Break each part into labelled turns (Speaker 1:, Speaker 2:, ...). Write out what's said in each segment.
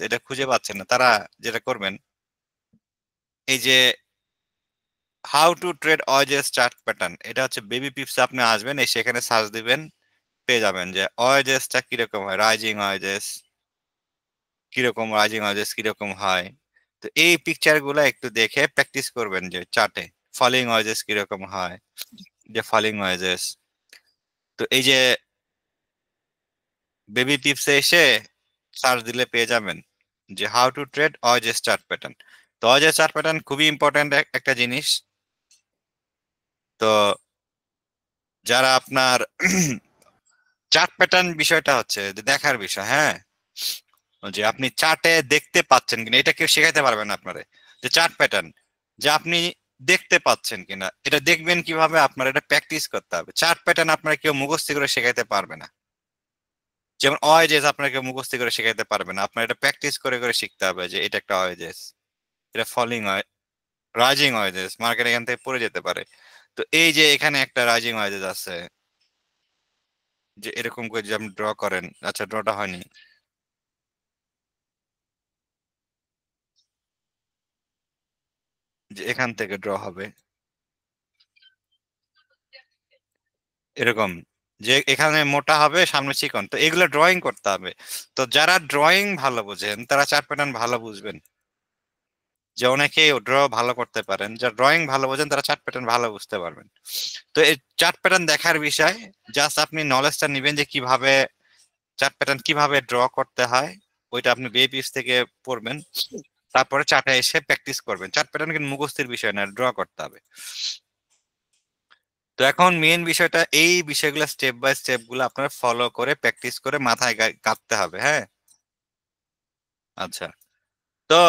Speaker 1: এটা খুঁজে পাচ্ছেন না, তারা যেটা করবেন, এই যে হাউ টু ট্রেড ওএজএস চার্ট প্যাটার্ন, এটা হচ্ছে বেবি পিপস, আপনি আসবেন, এই সেখানে সার্চ দিবেন, পেয়ে যাবেন যে ওএজএসটা কিরকম হয়, রাইজিং ওএজএস কিরকম, রাইজিং ওএজএস কিরকম হয়। তো এই পিকচার গুলা একটু দেখে প্র্যাকটিস করবেন যে চার্টে ফলিং ওএজএস কিরকম হয়, যে ফলিং ওএজএস। তো এই যে বেবি টিপসে এসে সার্চ দিলে পেয়ে যাবেন যে হাউ টু ট্রেড ওএজএস চার্ট প্যাটার্ন। তো ওএজএস চার্ট প্যাটার্ন খুবই ইম্পর্ট্যান্ট একটা জিনিস। তো যারা আপনার চার্ট প্যাটার্ন বিষয়টা হচ্ছে যে দেখার বিষয়, হ্যাঁ, যে আপনি চার্টে দেখতে পাচ্ছেন কিনা, এটা কেউ শেখাতে পারবে না আপনারে। যে চার্ট প্যাটার্ন যে আপনি দেখতে পাচ্ছেন কিনা, এটা দেখবেন কিভাবে, আপনার এটা প্র্যাকটিস করতে হবে। চার্ট প্যাটার্ন আপনার কেউ মুখস্থ করে শেখাতে পারবে না, যেমন ওএজএস আপনার কেউ মুখস্থ করে শেখাতে পারবে না, আপনার এটা প্র্যাকটিস করে করে শিখতে হবে যে এটা একটা ওএজএস, এটা ফলিং হয়, রাইজিং ওয়েজেস, মার্কেট এখান থেকে পড়ে যেতে পারে। তো এই যে এখানে একটা রাইজিং ওয়েজেস আছে, যে এরকম করে যদি আপনি ড্র করেন, আচ্ছা ড্রটা হয়নি, যে এখান থেকে ড্র হবে এরকম, যে এখানে মোটা হবে সামনে চিকন, তো এগুলো ড্রয়িং করতে হবে। তো যারা ড্রয়িং ভালো বুঝেন তারা চার্ট প্যাটার্ন ভালো বুঝবেন, যে অনেকে ড্র ভালো করতে পারেন, যারা ড্রয়িং ভালো বোঝেন তারা চার্ট প্যাটার্ন ভালো বুঝতে পারবেন। তো এই চার্ট প্যাটার্ন দেখার বিষয়, জাস্ট আপনি নলেজটা নিবেন যে কিভাবে চার্ট প্যাটার্ন কিভাবে ড্র করতে হয়, ওইটা আপনি বেবিস থেকে পড়বেন, তারপরে চার্টে এসে প্র্যাকটিস করবেন। চার্ট প্যাটার্ন কিন্তু মুখস্থির বিষয় না, ড্র করতে হবে। তো এখন মেইন বিষয়টা, এই বিষয়গুলো স্টেপ বাই স্টেপ গুলো আপনার ফলো করে প্র্যাকটিস করে মাথায় গাঁথতে হবে, হ্যাঁ। আচ্ছা, তো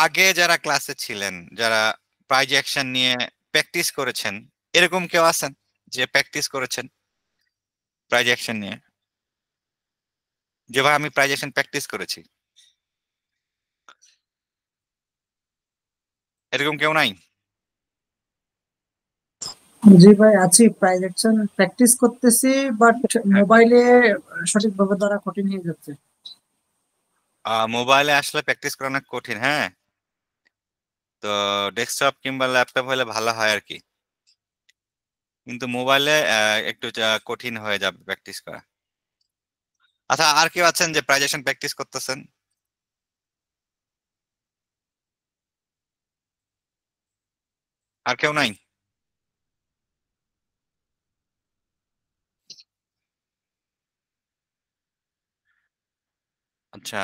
Speaker 1: আগে যারা ক্লাসে ছিলেন, যারা প্রাইজ অ্যাকশন নিয়ে প্র্যাকটিস করেছেন, এরকম কেউ আছেন যে প্র্যাকটিস করেছেন প্রাইজ অ্যাকশন নিয়ে, যেভাবে আমি প্রাইজ অ্যাকশন প্র্যাকটিস করেছি, এরকম কেউ নাই?
Speaker 2: জি ভাই, আছি। প্রাইজ অ্যাকশন প্র্যাকটিস করতেছি, বাট
Speaker 1: হ্যাঁ,
Speaker 2: মোবাইলে সঠিকভাবে ধরা কঠিন হয়ে যাচ্ছে।
Speaker 1: মোবাইলে আসলে প্র্যাকটিস করা অনেক কঠিন, হ্যাঁ। তো ডেস্কটপ কিংবা ল্যাপটপ হলে ভালো হয় আর কি, কিন্তু মোবাইলে একটু কঠিন হয়ে যাবে প্র্যাকটিস করা। আচ্ছা, আর কেউ আছেন যে প্রাইজেশন প্র্যাকটিস করতেছেন? আর কেউ নাই? আচ্ছা,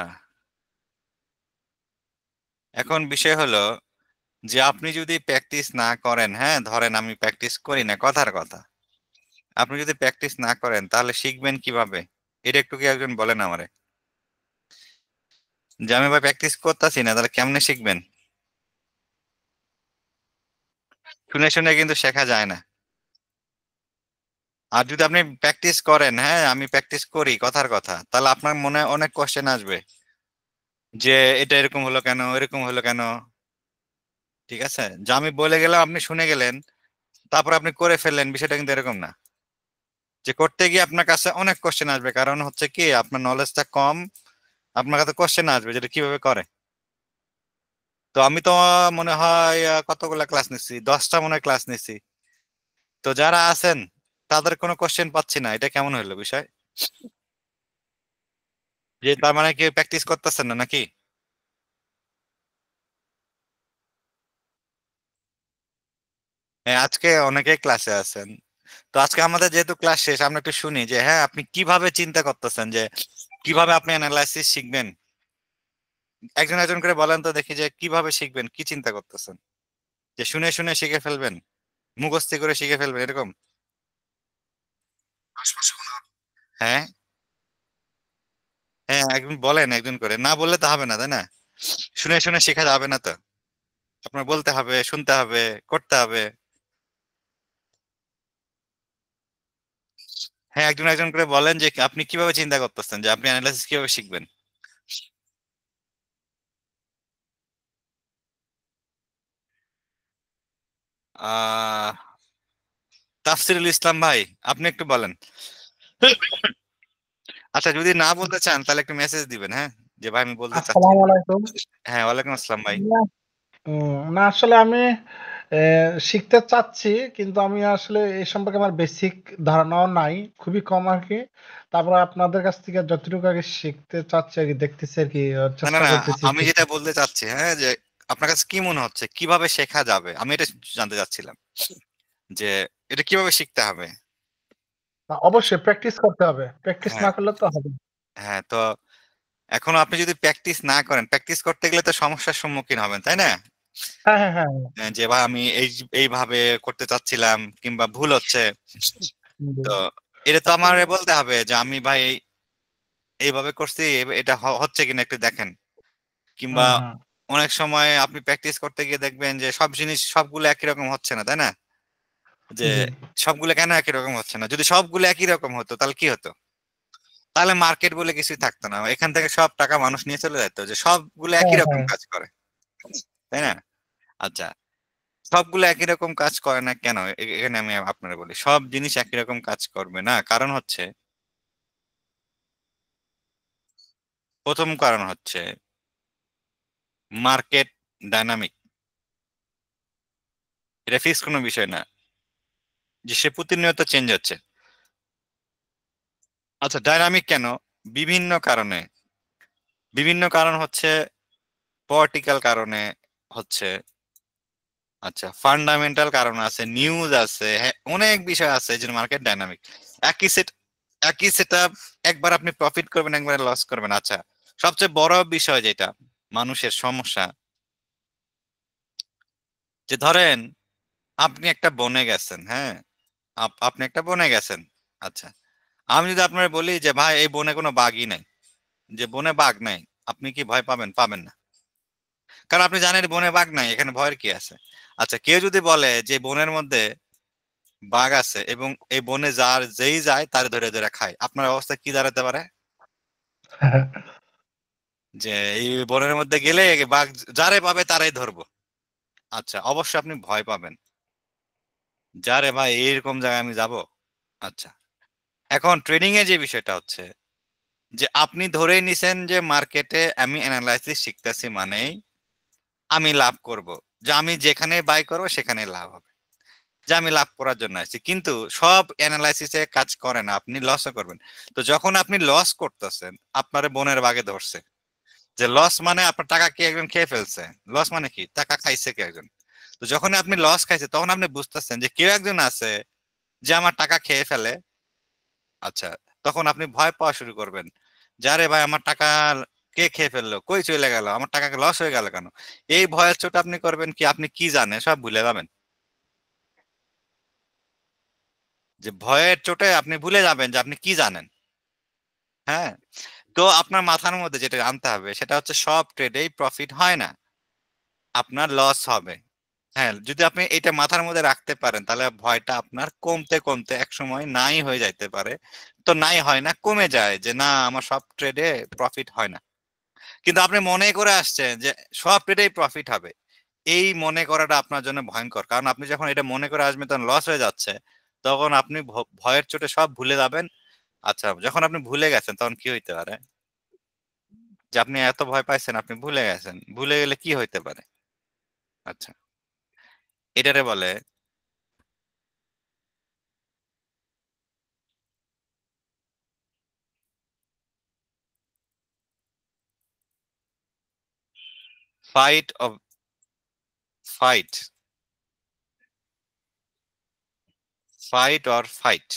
Speaker 1: এখন বিষয় হলো যে আপনি যদি প্র্যাকটিস না করেন, হ্যাঁ, ধরেন আমি প্র্যাকটিস করি না, কথার কথা, আপনি যদি প্র্যাকটিস না করেন তাহলে শিখবেন কিভাবে? এটা একটু কি একজন বলেন আমারে, যে আমি ভাই প্র্যাকটিস করতেছি না, তাহলে কেমনে শিখবেন? শুনে শুনে কিন্তু শেখা যায় না। আর যদি আপনি প্র্যাকটিস করেন, হ্যাঁ, আমি প্র্যাকটিস করি, কথার কথা, তাহলে আপনার মনে অনেক কোশ্চেন আসবে, যে এটা এরকম হলো কেন, এরকম হলো কেন। ঠিক আছে, যে আমি বলে গেলাম আপনি শুনে গেলেন, তারপর আপনি করে ফেললেন, বিষয়টা কিন্তু এরকম না। যে করতে গিয়ে আপনার কাছে অনেক কোশ্চেন আসবে, কারণ হচ্ছে কি আপনার নলেজটা কম, আপনার কাছে কোশ্চেন আসবে যেটা কিভাবে করে। তো আমি তো মনে হয় কতগুলা ক্লাস নিচ্ছি, 10টা মনে হয় ক্লাস নিচ্ছি। তো যারা আছেন তাদের কোনো কোশ্চেন পাচ্ছি না, এটা কেমন হলো বিষয়? যে তার মানে কি প্র্যাকটিস করতেছেন না নাকি? হ্যাঁ, আজকে অনেকেই ক্লাসে আছেন। তো আজকে আমাদের যেহেতু ক্লাস শেষ, আমরা একটু শুনি যে হ্যাঁ আপনি কিভাবে চিন্তা করতেছেন, যে কিভাবে আপনি অ্যানালাইসিস শিখবেন। একজন একজন করে বলেন তো দেখি, যে কিভাবে শিখবেন, কি চিন্তা করতেছেন, যে শুনে শুনে শিখে ফেলবেন, মুখস্থ করে শিখে ফেলবেন এরকম? হ্যাঁ, হ্যাঁ, একজন বলেন, একজন করে, না বললে তো হবে না, তাই না? শুনে শুনে শেখা যাবে না তো, আপনার বলতে হবে, শুনতে হবে, করতে হবে। হ্যাঁ, একজন একজন করে বলেন যে আপনি কিভাবে চিন্তা করতেছেন, যে আপনি অ্যানালাইসিস কিভাবে শিখবেন। আহ তাফসিরুল ইসলাম ভাই, আপনি একটু বলেন। আচ্ছা, যদি না বলতে চান তাহলে একটু মেসেজ দিবেন, হ্যাঁ, যে ভাই আমি বলতে চাচ্ছি।
Speaker 3: আসসালামু আলাইকুম।
Speaker 1: হ্যাঁ, ওয়ালাইকুম আসসালাম ভাই।
Speaker 3: না, না আসলে আমি শিখতে চাচ্ছি কিন্তু আমি আসলে এই সম্পর্কে আমার বেসিক ধারণাও নাই। খুবই কম আরকি। তারপরে আপনাদের কাছ থেকে যতটুকু আরকি শিখতে চাচ্ছি আরকি দেখতেছি আরকি
Speaker 1: না, না,
Speaker 3: চেষ্টা
Speaker 1: না,
Speaker 3: করতেছি
Speaker 1: আমি যেটা বলতে চাচ্ছি, হ্যাঁ, যে আপনার কাছে কি মনে হচ্ছে কিভাবে শেখা যাবে? আমি এটা জানতে চাচ্ছিলাম যে এটা কিভাবে শিখতে হবে?
Speaker 3: অবশ্যই প্র্যাকটিস করতে হবে। প্র্যাকটিস
Speaker 1: হ্যাঁ,
Speaker 3: না করলে তো হবে না।
Speaker 1: হ্যাঁ, তো এখন আপনি যদি প্র্যাকটিস না করেন, প্র্যাকটিস করতে গেলে তো সমস্যার সম্মুখীন হবেন, তাই না?
Speaker 3: হ্যাঁ, হ্যাঁ, হ্যাঁ, হ্যাঁ।
Speaker 1: যে ভাই আমি এইভাবে করতে চাচ্ছিলাম কিংবা ভুল হচ্ছে।
Speaker 3: জি।
Speaker 1: তো এটা তো আমারে বলতে হবে যে আমি ভাই এইভাবে করছি, এটা হচ্ছে কিনা একটু দেখেন। কিংবা
Speaker 3: হুম, হুম।
Speaker 1: অনেক সময় আপনি প্র্যাকটিস করতে গিয়ে দেখবেন যে সব জিনিস সবগুলো একই রকম হচ্ছে না, তাই না? যে
Speaker 3: জি।
Speaker 1: সবগুলো কেন একই রকম হচ্ছে না? যদি সবগুলো একই রকম হতো তাহলে কি হতো? তাহলে মার্কেট বলে কিছুই থাকতো না। এখান থেকে সব টাকা মানুষ নিয়ে চলে যেত যে সবগুলো একই
Speaker 3: হ্যাঁ,
Speaker 1: রকম
Speaker 3: হ্যাঁ।
Speaker 1: কাজ করে। তাই না? আচ্ছা। সবগুলো একই রকম কাজ করে না কেন? এখানে আমি আপনারে বলি। সব জিনিস একই রকম কাজ করবে না। কারণ হচ্ছে ১ম কারণ হচ্ছে মার্কেট ডায়নামিক। এটা ফিক্সড কোন বিষয় না। যে সে প্রতিনিয়ত চেঞ্জ হচ্ছে। আচ্ছা, ডায়নামিক কেন? বিভিন্ন কারণে। বিভিন্ন কারণ হচ্ছে পলিটিক্যাল কারণে হচ্ছে, আচ্ছা ফান্ডামেন্টাল কারণ আছে, নিউজ আছে, হ্যাঁ, অনেক বিষয় আছে যে মার্কেট ডায়নামিক। একই সেট একই সেটআপ, একবার আপনি প্রফিট করবেন, একবার লস করবেন। আচ্ছা, সবচেয়ে বড় বিষয় যেটা মানুষের সমস্যা, যে ধরেন আপনি একটা বনে গেছেন, হ্যাঁ? আপনি একটা বনে গেছেন। আচ্ছা। আমি যদি আপনারে বলি যে ভাই এই বনে কোনো বাঘই নাই। যে বনে বাঘ নাই, আপনি কি ভয় পাবেন? পাবেন না। কারণ আপনি জানেন বনে বাঘ নাই, এখানে ভয়ের কি আছে? আচ্ছা, কেউ যদি বলে যে বনের মধ্যে বাঘ আছে এবং এই বনে যেই যায় তার ধরে ধরে খায়, আপনার অবস্থা কি দাঁড়াতে পারে? যে এই বনের মধ্যে গেলে বাঘ যারে পাবে তারাই ধরবো। আচ্ছা, অবশ্যই আপনি ভয় পাবেন। যারে ভাই এইরকম জায়গায় আমি যাব। আচ্ছা, এখন ট্রেডিং এ যে বিষয়টা হচ্ছে যে আপনি ধরেই নিছেন যে মার্কেটে আমি অ্যানালাইসিস শিখতেছি মানেই আমি লাভ করব। যে আমি যেখানে বাই করব সেখানে লাভ হবে। যে আমি লাভ করার জন্য আসছি। কিন্তু সব এনালাইসিস এ কাজ করে না। আপনি লসও করবেন। তো যখন আপনি লস করতেছেন, আপনারে বনের বাগে ধরছে। যে লস মানে আপনার টাকা কে একজন খেয়ে ফেলছে। লস মানে কি? টাকা খাইছে কে একজন। তো যখন আপনি লস খাইছে তখন আপনি বুঝতেছেন যে কেউ একজন আছে যে আমার টাকা খেয়ে ফেলে। আচ্ছা, তখন আপনি ভয় পাওয়া শুরু করবেন। যে আরে ভাই আমার টাকা কে খেয়ে ফেললো? কই চলে গেল? আমার টাকা লস হয়ে গেল কেন? এই ভয়ের চোটে আপনি করবেন কি? আপনি কি জানেন সব ভুলে যাবেন। যে ভয়ের চোটে আপনি ভুলে যাবেন যে আপনি কি জানেন। হ্যাঁ? তো আপনার মাথার মধ্যে যেটা আনতে হবে সেটা হচ্ছে সব ট্রেডেই প্রফিট হয় না। আপনার লস হবে। হ্যাঁ, যদি আপনি এটা মাথার মধ্যে রাখতে পারেন তাহলে ভয়টা আপনার কমতে, কমতে একসময় নাই হয়ে যাইতে পারে। তো নাই হয় না, কমে যায় যে না আমার সব ট্রেডে প্রফিট হয় না। কিন্তু আপনি মনে করে আসছেন যে সব ট্রেডেই প্রফিট হবে। এই মনে করাটা আপনার জন্য ভয়ংকর। কারণ আপনি যখন এটা মনে করে আসবেন তখন লস হয়ে যাচ্ছে। তখন আপনি ভয়ের চোটে সব ভুলে যাবেন। আচ্ছা, যখন আপনি ভুলে গেছেন তখন কি হইতে পারে? যে আপনি এত ভয় পাইছেন আপনি ভুলে গেছেন। ভুলে গেলে কি হইতে পারে? আচ্ছা, এটারে বলে fight of fight, fight or fight.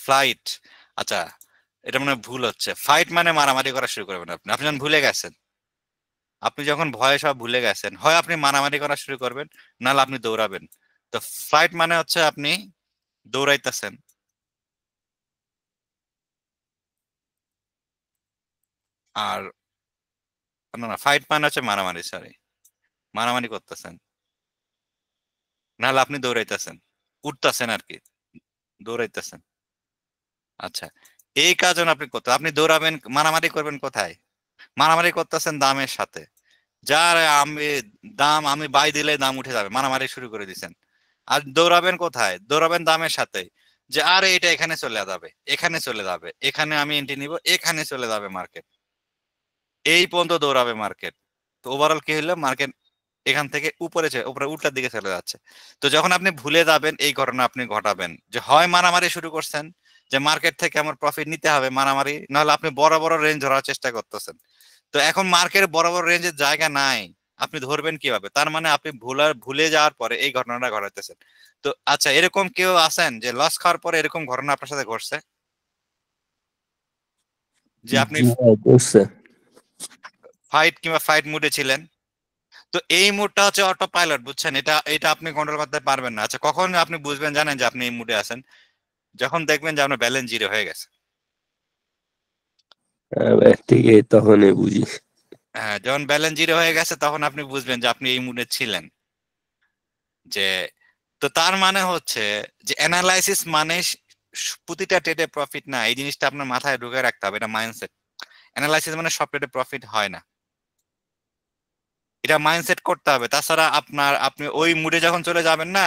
Speaker 1: Flight. আচ্ছা, এটা মনে হয় ভুল হচ্ছে। ফাইট মানে মারামারি করা শুরু করবেন আপনি। আপনি যখন ভুলে গেছেন, আপনি যখন ভয়ে সব ভুলে গেছেন, হয় আপনি মারামারি করা শুরু করবেন, নাহলে আপনি দৌড়াবেন। তো ফ্লাইট মানে হচ্ছে আপনি দৌড়াইতেছেন। আর না, না, ফাইট মানে হচ্ছে মারামারি, সরি। মারামারি করতেছেন। নাহলে আপনি দৌড়াইতেছেন। উঠতেছেন আরকি। দৌড়াইতেছেন। আচ্ছা। এই কাজ যখন আপনি করতে আপনি দৌড়াবেন, মারামারি করবেন কোথায়? মারামারি করতেছেন দামের সাথে। যার আমি বাই দিলে দাম উঠে যাবে। মারামারি শুরু করে দিছেন। আর দৌড়াবেন কোথায়? দৌড়াবেন দামের সাথে। যে আরে এটা এখানে চলে যাবে, এখানে চলে যাবে, এখানে আমি এন্ট্রি নিব, এখানে চলে যাবে মার্কেট, এই পর্যন্ত দৌড়াবে মার্কেট। তো ওভারঅল কি হলো, মার্কেট এখান থেকে উপরে উল্টার দিকে চলে যাচ্ছে। তো যখন আপনি ভুলে যাবেন এই ঘটনা আপনি ঘটাবেন, যে হয় মারামারি শুরু করছেন যে মার্কেট থেকে আমার প্রফিট নিতে হবে মারামারি, নাহলে আপনি বড় বড় রেঞ্জ ধরার চেষ্টা করতেছেন। তো এখন মার্কেট বড় বড় রেঞ্জের জায়গা নাই, আপনি ধরবেন কিভাবে? তার মানে আপনি ভুলে যাওয়ার পরে এই ঘটনাটা ঘটাতেছেন। তো আচ্ছা, এরকম কেউ আছেন যে লস খাওয়ার পরে এরকম ঘটনা আপনার সাথে ঘটছে, যে আপনি
Speaker 4: জি ভাই, করছে।
Speaker 1: ফাইট মুডে ছিলেন? তো এই মুডটা হচ্ছে অটো পাইলট, বুঝছেন? এটা এটা আপনি কন্ট্রোল করতে পারবেন না। আচ্ছা, কখন আপনি বুঝবেন জানেন যে আপনি এই মুডে আছেন? যখন দেখবেন যে আপনার ব্যালেন্স জিরো হয়ে গেছে।
Speaker 4: ভাই, ঠিক তখনই বুঝি।
Speaker 1: হ্যাঁ, যখন ব্যালেন্স জিরো হয়ে গেছে তখন আপনি বুঝবেন যে আপনি এই মুডে ছিলেন। যে তো তার মানে হচ্ছে যে অ্যানালাইসিস মানে প্রতিটা ট্রেডে প্রফিট না, এই জিনিসটা আপনার মাথায় ঢুকে রাখতে হবে, এটা মাইন্ডসেট। অ্যানালাইসিস মানে সব ট্রেডে প্রফিট হয় না, এটা মাইন্ডসেট করতে হবে। তাছাড়া আপনি ওই মুডে যখন চলে যাবেন না,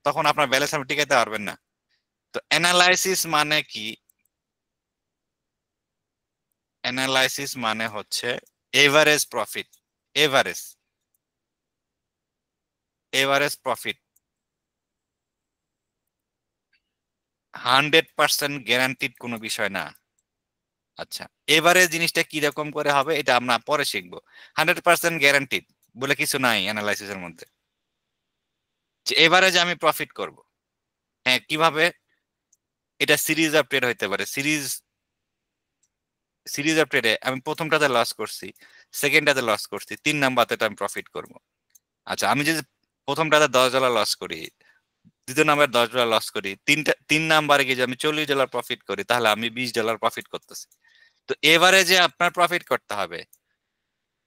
Speaker 1: তখন আপনার ব্যালেন্স আপনি টিকাতে পারবেন না। তো অ্যানালাইসিস মানে কি? অ্যানালাইসিস মানে হচ্ছে average profit, average average profit 100% guaranteed কোনো বিষয় না। আচ্ছা, এভারেজ জিনিসটা কি রকম করে হবে এটা আমরা পরে শিখবো। 100% গ্যারান্টিড বলে কিছু নাই অ্যানালাইসিসের মধ্যে, যে এভারেজ আমি প্রফিট করব। হ্যাঁ, কিভাবে? এটা সিরিজ অফ ট্রেড হইতে পারে। সিরিজ অফ ট্রেডে আমি প্রথমটাতে লস করছি, সেকেন্ডটাতে লস করছি, 3 নাম্বারতে আমি প্রফিট করব। আচ্ছা, আমি যদি প্রথমটাতে $10 লস করি, দ্বিতীয় নাম্বার $10 লস করি, 3 নাম্বারে গিয়ে যদি আমি $40 প্রফিট করি, তাহলে আমি $20 প্রফিট করতেছি। তো এভারেজে আপনার প্রফিট করতে হবে,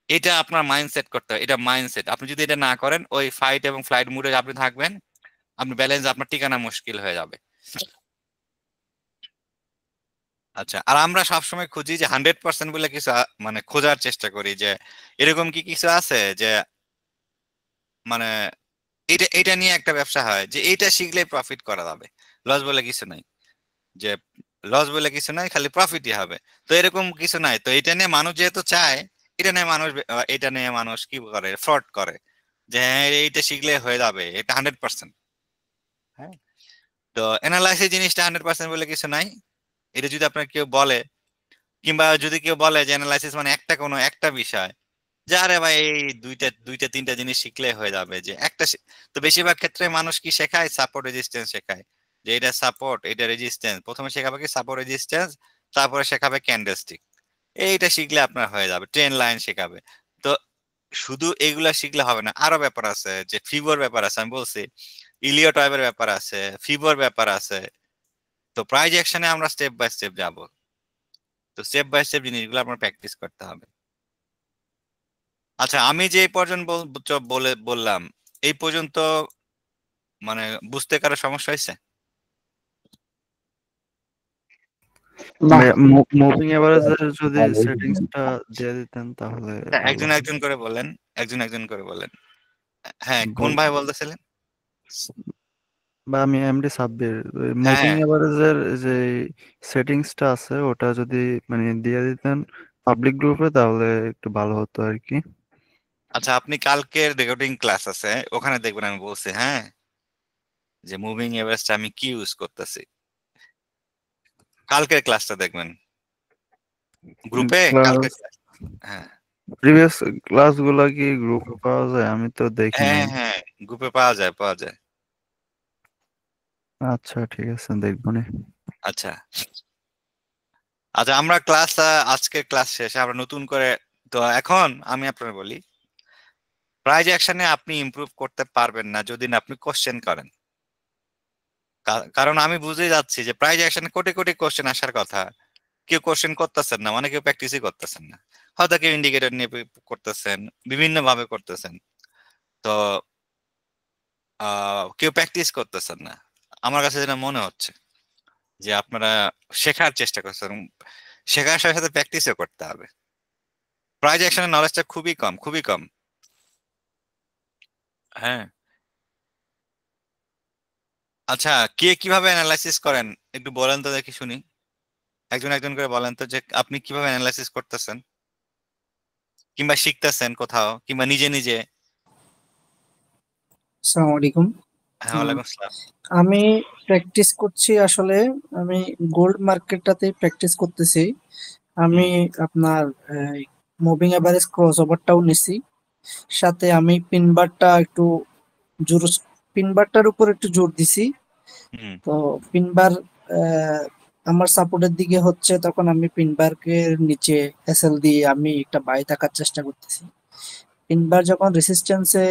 Speaker 1: এটা আপনার মাইন্ডসেট করতে হবে, এটা মাইন্ডসেট। আপনি যদি এটা না করেন, ওই ফাইট এবং ফ্লাইট মুডে আপনি থাকবেন, আপনি ব্যালেন্স আপনার ঠিকানা মুশকিল হয়ে যাবে। আচ্ছা, আর আমরা সবসময় খুঁজি যে 100% বলে কিছু মানে খোঁজার চেষ্টা করি যে এরকম কি কিছু আছে যে মানে এটা এটা নিয়ে একটা ব্যবসা হয় যে এইটা শিখলে প্রফিট করা যাবে, লস বলে কিছু নাই, যে লস বলে কিছু নাই, খালি প্রফিটই হবে। তো এরকম কিছু নাই। তো এটা নিয়ে মানুষ যেহেতু চায়, এটা নিয়ে মানুষ কি করে, ফ্রড করে, যে হ্যাঁ এইটা শিখলে হয়ে যাবে, এটা 100%। হ্যাঁ, তো অ্যানালাইসিস জিনিসটা 100% বলে কিছু নাই। এটা যদি আপনার কেউ বলে, কিংবা যদি কেউ বলে যে অ্যানালাইসিস মানে কোনো একটা বিষয়, যে আরে ভাই এই দুইটা দুইটা তিনটা জিনিস শিখলে হয়ে যাবে, যে তো বেশিরভাগ ক্ষেত্রে মানুষ কি শেখায়? সাপোর্ট রেজিস্ট্যান্স শেখায়, যে এটা সাপোর্ট, এটা রেজিস্ট্যান্স। প্রথমে শেখাবে কি সাপোর্ট রেজিস্ট্যান্স, তারপরে শেখাবে ক্যান্ডেলস্টিক। এইটা শিখলে আপনার হয়ে যাবে, ট্রেন লাইন শেখাবে। তো শুধু এগুলা শিখলে হবে না, আরো ব্যাপার আছে, যে ফিবোর ব্যাপার আছে, আমি বলছি ইলিয়ট ওয়েভের ব্যাপার আছে, ফিবোর ব্যাপার আছে। তো প্রাইজ অ্যাকশনে আমরা স্টেপ বাই স্টেপ যাব। তো স্টেপ বাই স্টেপ জিনিসগুলো আপনার প্র্যাকটিস করতে হবে। আচ্ছা, আমি যে এই পর্যন্ত বললাম, এই পর্যন্ত মানে বুঝতে কারো সমস্যা হয়েছে?
Speaker 3: না,
Speaker 5: মুভিং এভারেজের যদি সেটিংসটা দিয়ে দিতেন তাহলে ভালো
Speaker 1: একজন
Speaker 5: হতো।
Speaker 1: একজন করে বলেন, একজন একজন করে বলেন। হ্যাঁ, কোন
Speaker 5: বল-
Speaker 1: ভাই বলতেছিলেন?
Speaker 5: বা আমি এমডি সাব্বির,
Speaker 1: হ্যাঁ
Speaker 5: মুভিং
Speaker 1: হ্যাঁ।
Speaker 5: এভারেজের যে সেটিংসটা আছে ওটা যদি মানে দিয়ে দিতেন পাবলিক গ্রুপে তাহলে একটু ভালো হতো আর কি।
Speaker 1: আচ্ছা, আপনি কালকের রেকর্ডিং ক্লাস আছে, ওখানে দেখবেন আমি বলছি, হ্যাঁ, যে মুভিং এভারেজটা আমি কি ইউজ করতেছি। কালকের ক্লাসটা দেখবেন গ্রুপে, কালকের
Speaker 5: ক্লাস
Speaker 1: ক্লাস। হ্যাঁ
Speaker 5: প্রিভিয়াস ক্লাসগুলো কি গ্রুপে পাওয়া যায়? আমি তো দেখি
Speaker 1: হ্যাঁ
Speaker 5: নাই।
Speaker 1: হ্যাঁ, গ্রুপে পাওয়া যায়, পাওয়া যায়।
Speaker 5: আচ্ছা ঠিক আছে, দেখবো নি।
Speaker 1: আচ্ছা আচ্ছা, আমরা ক্লাস আজকের ক্লাস শেষে আমরা নতুন করে, তো এখন আমি আপনার বলি, প্রাইজ অ্যাকশনে আপনি ইমপ্রুভ করতে পারবেন না যদি না আপনি কোশ্চেন করেন। কারণ আমি বুঝে যাচ্ছি যে প্রাইজ অ্যাকশনে কোটি কোটি কোশ্চেন আসার কথা, কেউ কোশ্চেন করতেছেন না, মানে কেউ প্র্যাকটিসই করতেছেন না। হয়তো কেউ ইন্ডিকেটর নিয়ে করতেছেন, বিভিন্ন ভাবে করতেছেন। তো কেউ প্র্যাকটিস করতেছেন না। আমার কাছে যেটা মনে হচ্ছে যে আপনারা শেখার চেষ্টা করছেন, শেখার সাথে সাথে প্র্যাকটিসও করতে হবে। প্রাইজ অ্যাকশনের নলেজটা খুবই কম, খুবই কম। হ্যাঁ, আচ্ছা, কে কিভাবে অ্যানালাইসিস করেন একটু বলেন তো দেখি শুনি। একজন একজন করে বলেন তো যে আপনি কিভাবে অ্যানালাইসিস করতেছেন কিংবা শিখতেছেন কোথাও কিংবা নিজে নিজে।
Speaker 2: আসসালামু আলাইকুম।
Speaker 1: হ্যাঁ, ওয়ালাইকুম আসসালাম।
Speaker 2: আমি প্র্যাকটিস করছি আসলে, আমি গোল্ড মার্কেটটাতে প্র্যাকটিস করতেছি। আমি আপনার মুভিং এভারেজ ক্রস ওভারটাও নিছি, সাথে আমি পিনবারটা একটু জোর, পিনবারটার উপর একটু জোর দিছি।
Speaker 1: হুম
Speaker 2: তো পিনবার আমার সাপোর্টের দিকে হচ্ছে, তখন আমি পিনবারকে নিচে এসএল দিয়ে আমি একটা বাই থাকার চেষ্টা করতেছি। পিনবার যখন রেসিস্ট্যান্সে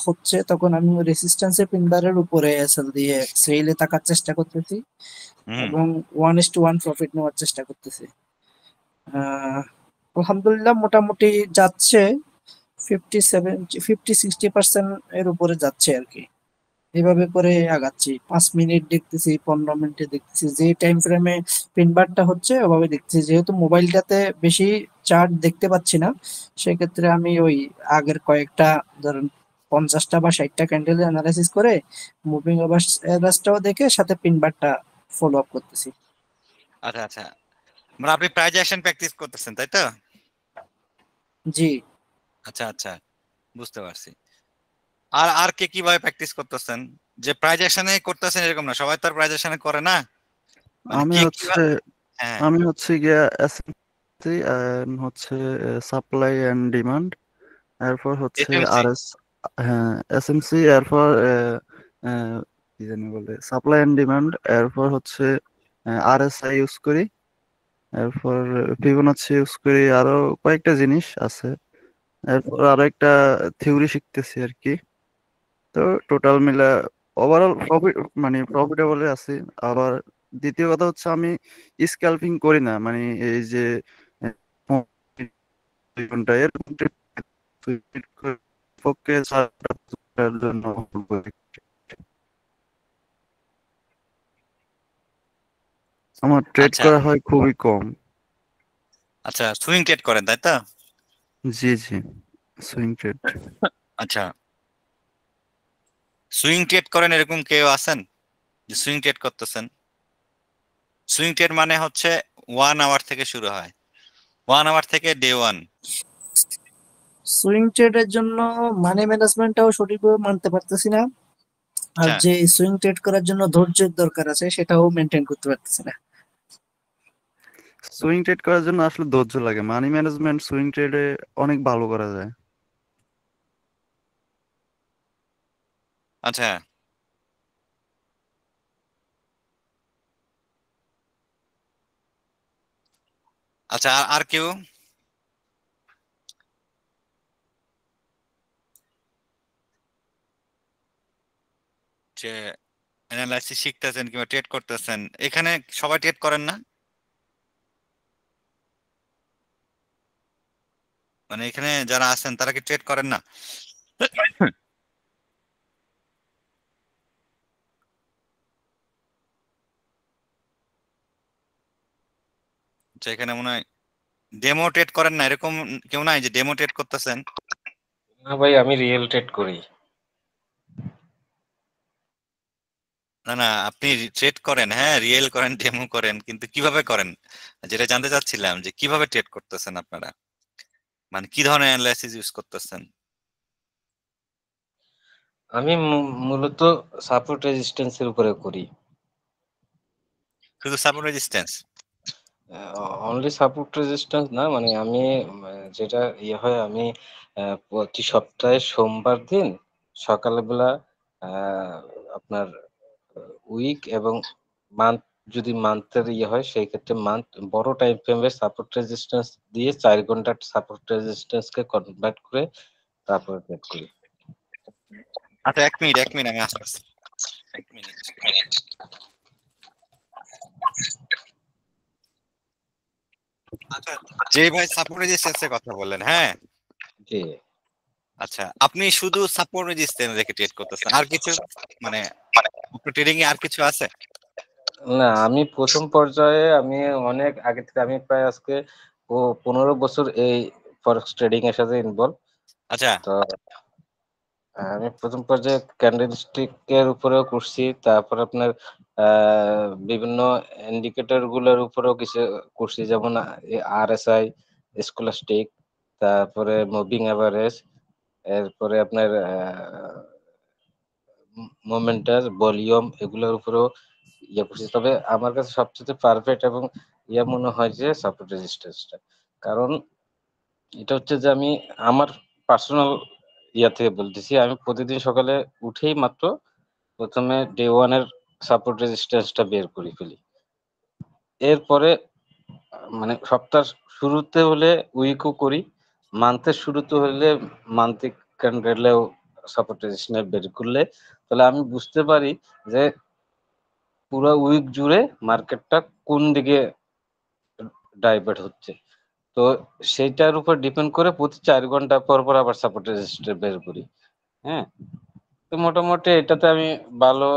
Speaker 2: হচ্ছে, তখন আমি রেসিস্ট্যান্সে পিনবারের উপরে এসএল দিয়ে সেলে থাকার চেষ্টা করতেছি
Speaker 1: হুম
Speaker 2: এবং 1:1 প্রফিট নেওয়ার চেষ্টা করতেছি। আহ, আলহামদুলিল্লাহ মোটামুটি যাচ্ছে, 50-60% এর উপরে যাচ্ছে আর কি। এভাবে করে আগাচ্ছি, 5 মিনিট দেখতেছি, 15 মিনিটে দেখতেছি, যে টাইম ফ্রেমে পিনবারটা হচ্ছে ওভাবে দেখতেছি। যেহেতু মোবাইলটাতে বেশি চার্ট দেখতে পাচ্ছি না, সেক্ষেত্রে আমি ওই আগের কয়েকটা, ধরুন 50টা বা 60টা ক্যান্ডেল অ্যানালাইসিস করে মুভিং এভারেজটাও দেখে সাথে পিনবারটা ফলো আপ করতেছি।
Speaker 1: আচ্ছা আচ্ছা, মানে আপনি প্রাইজ অ্যাকশন প্র্যাকটিস করতেছেন তাই তো?
Speaker 2: জি।
Speaker 1: আচ্ছা আচ্ছা, বুঝতে পারছি। আর আর কে কিভাবে প্র্যাকটিস করতেছেন? যে প্রাইজ অ্যাকশনে করতেছেন এরকম না, সবাই তো আর প্রাইজ অ্যাকশনে করে না, মানে
Speaker 5: আমি
Speaker 1: কে
Speaker 5: হচ্ছে
Speaker 1: কিভাবে। হ্যাঁ,
Speaker 5: আমি হচ্ছে গিয়া এসএমসি হচ্ছে সাপ্লাই এন্ড ডিমান্ড, এরপর হচ্ছে
Speaker 1: এফএমসি।
Speaker 5: আরএস। হ্যাঁ, এসএমসি, এরপর কি জানি বলে, সাপ্লাই এন্ড ডিমান্ড, এরপর হচ্ছে আরএসআই ইউজ করি, এরপর ফিবোনাচ্চি ইউজ করি, আরো কয়েকটা জিনিস আছে। এরপর আরো একটা থিওরি শিখতেছি আর কি। তো টোটাল মিলা ওভারঅল প্রফিট, মানে প্রফিটেবলে আছি। আবার দ্বিতীয় কথা হচ্ছে আমি স্ক্যালপিং করি না, মানে এই যে আহ, 2 ঘন্টা এরকম পক্ষে জন্য আমার ট্রেড
Speaker 1: আচ্ছা
Speaker 5: করা হয় খুবই কম।
Speaker 1: আচ্ছা, সুইং ট্রেড করেন তাই তো?
Speaker 5: জি জি, সুইং ট্রেড।
Speaker 1: আচ্ছা, সুইং ট্রেড করেন এরকম কেউ আছেন যে সুইং ট্রেড করতেছেন? সুইং ট্রেড মানে হচ্ছে 1 আওয়ার থেকে শুরু হয়, 1 আওয়ার থেকে ডে 1।
Speaker 2: সুইং ট্রেডের জন্য মানি ম্যানেজমেন্টটাও সঠিকভাবে মানতে পারতেছি না, আর
Speaker 1: আচ্ছা
Speaker 2: যে সুইং ট্রেড করার জন্য ধৈর্যের দরকার আছে সেটাও মেনটেন করতে পারতেছি না।
Speaker 5: সুইং ট্রেড করার জন্য আসলে ধৈর্য লাগে, মানি ম্যানেজমেন্ট সুইং ট্রেডে অনেক ভালো করা যায়।
Speaker 1: আচ্ছা আচ্ছা, আর আর কেউ? যে অ্যানালাইসিস শিখতেছেন কিংবা ট্রেড করতেছেন, এখানে সবাই ট্রেড করেন না? মানে এখানে যারা আছেন তারা কি ট্রেড করেন না? আচ্ছা, এখানে মনে হয় ডেমো ট্রেড করেন না এরকম কেউ নাই যে ডেমো ট্রেড করতেছেন?
Speaker 6: না ভাই, আমি রিয়েল ট্রেড করি।
Speaker 1: না না, আপনি ট্রেড করেন, হ্যাঁ রিয়েল করেন, ডেমো করেন, কিন্তু কিভাবে করেন যেটা জানতে চাচ্ছিলাম, যে কিভাবে ট্রেড করতেছেন আপনারা, মানে কি ধরনের অ্যানালাইসিস ইউজ করতেছেন?
Speaker 6: আমি মূলত সাপোর্ট রেজিস্ট্যান্সের উপরে করি।
Speaker 1: শুধু support resistance?
Speaker 6: Only support resistance না, মানে আমি যেটা ইয়ে হয়, আমি প্রতি সপ্তাহে সোমবার দিন সকালবেলা আপনার উইক এবং মান্থ, যদি মান্থের ইয়ে হয় সেই ক্ষেত্রে মান্থ বড় টাইম ফ্রেমের সাপোর্ট রেজিস্ট্যান্স দিয়ে 4 ঘন্টার সাপোর্ট রেজিস্ট্যান্সকে কনভার্ট করে তারপরে ট্রেড করি।
Speaker 1: আচ্ছা, 1 মিনিট আমি আসতেছি, 1 মিনিট। আচ্ছা, যে ভাই সাপোর্ট রেজিস্ট্যান্সের কথা বললেন, হ্যাঁ
Speaker 6: জি
Speaker 1: আচ্ছা, আপনি শুধু সাপোর্ট রেজিস্ট্যান্স রেখে ট্রেড করতেছেন, আর কিছু মানে ট্রেডিং এ আর কিছু আছে?
Speaker 6: না, আমি প্রথম পর্যায়ে আমি অনেক আগে থেকে, আমি প্রায় আজকে 15 বছর এই ফরেক্স ট্রেডিং এর সাথে ইনভলভ।
Speaker 1: আচ্ছা
Speaker 6: তো আমি প্রথম পর্যায়ে ক্যান্ডেলস্টিকের উপরেও করছি, তারপর আপনার বিভিন্ন ইন্ডিকেটর গুলোর উপরেও কিছু করছি, যেমন আরএসআই, স্কলাস্টিক, তারপরে মুভিং এভারেজ, এরপরে আপনার মোমেন্টাস, ভলিউম, এগুলোর উপরেও ইয়ে করছি। তবে আমার কাছে সবচেয়ে পারফেক্ট এবং ইয়ে মনে হয় যে সাপোর্ট রেজিস্ট্যান্সটা, কারণ এটা হচ্ছে যে আমি আমার পার্সোনাল ইয়া থেকে বলতেছি, আমি প্রতিদিন সকালে উঠেই মাত্র প্রথমে ডে ওয়ান এর সাপোর্ট রেজিস্ট্যান্সটা বের করে ফেলি। এরপরে মানে সপ্তাহ শুরুতে হলে উইকও করি, মান্থের শুরুতে হলে মান্থিক ক্যান্ডেলেও সাপোর্ট রেজিস্ট্যান্স বের করলে তাহলে আমি বুঝতে পারি যে পুরো উইক জুড়ে মার্কেটটা কোন দিকে ডাইভার্ট হচ্ছে। তো সেইটার উপর ডিপেন্ড করে প্রতি 4 ঘন্টা পর পর আবার সাপোর্ট রেজিস্ট্যান্স বের করি। হ্যাঁ, তো মোটামুটি এটাতে আমি ভালো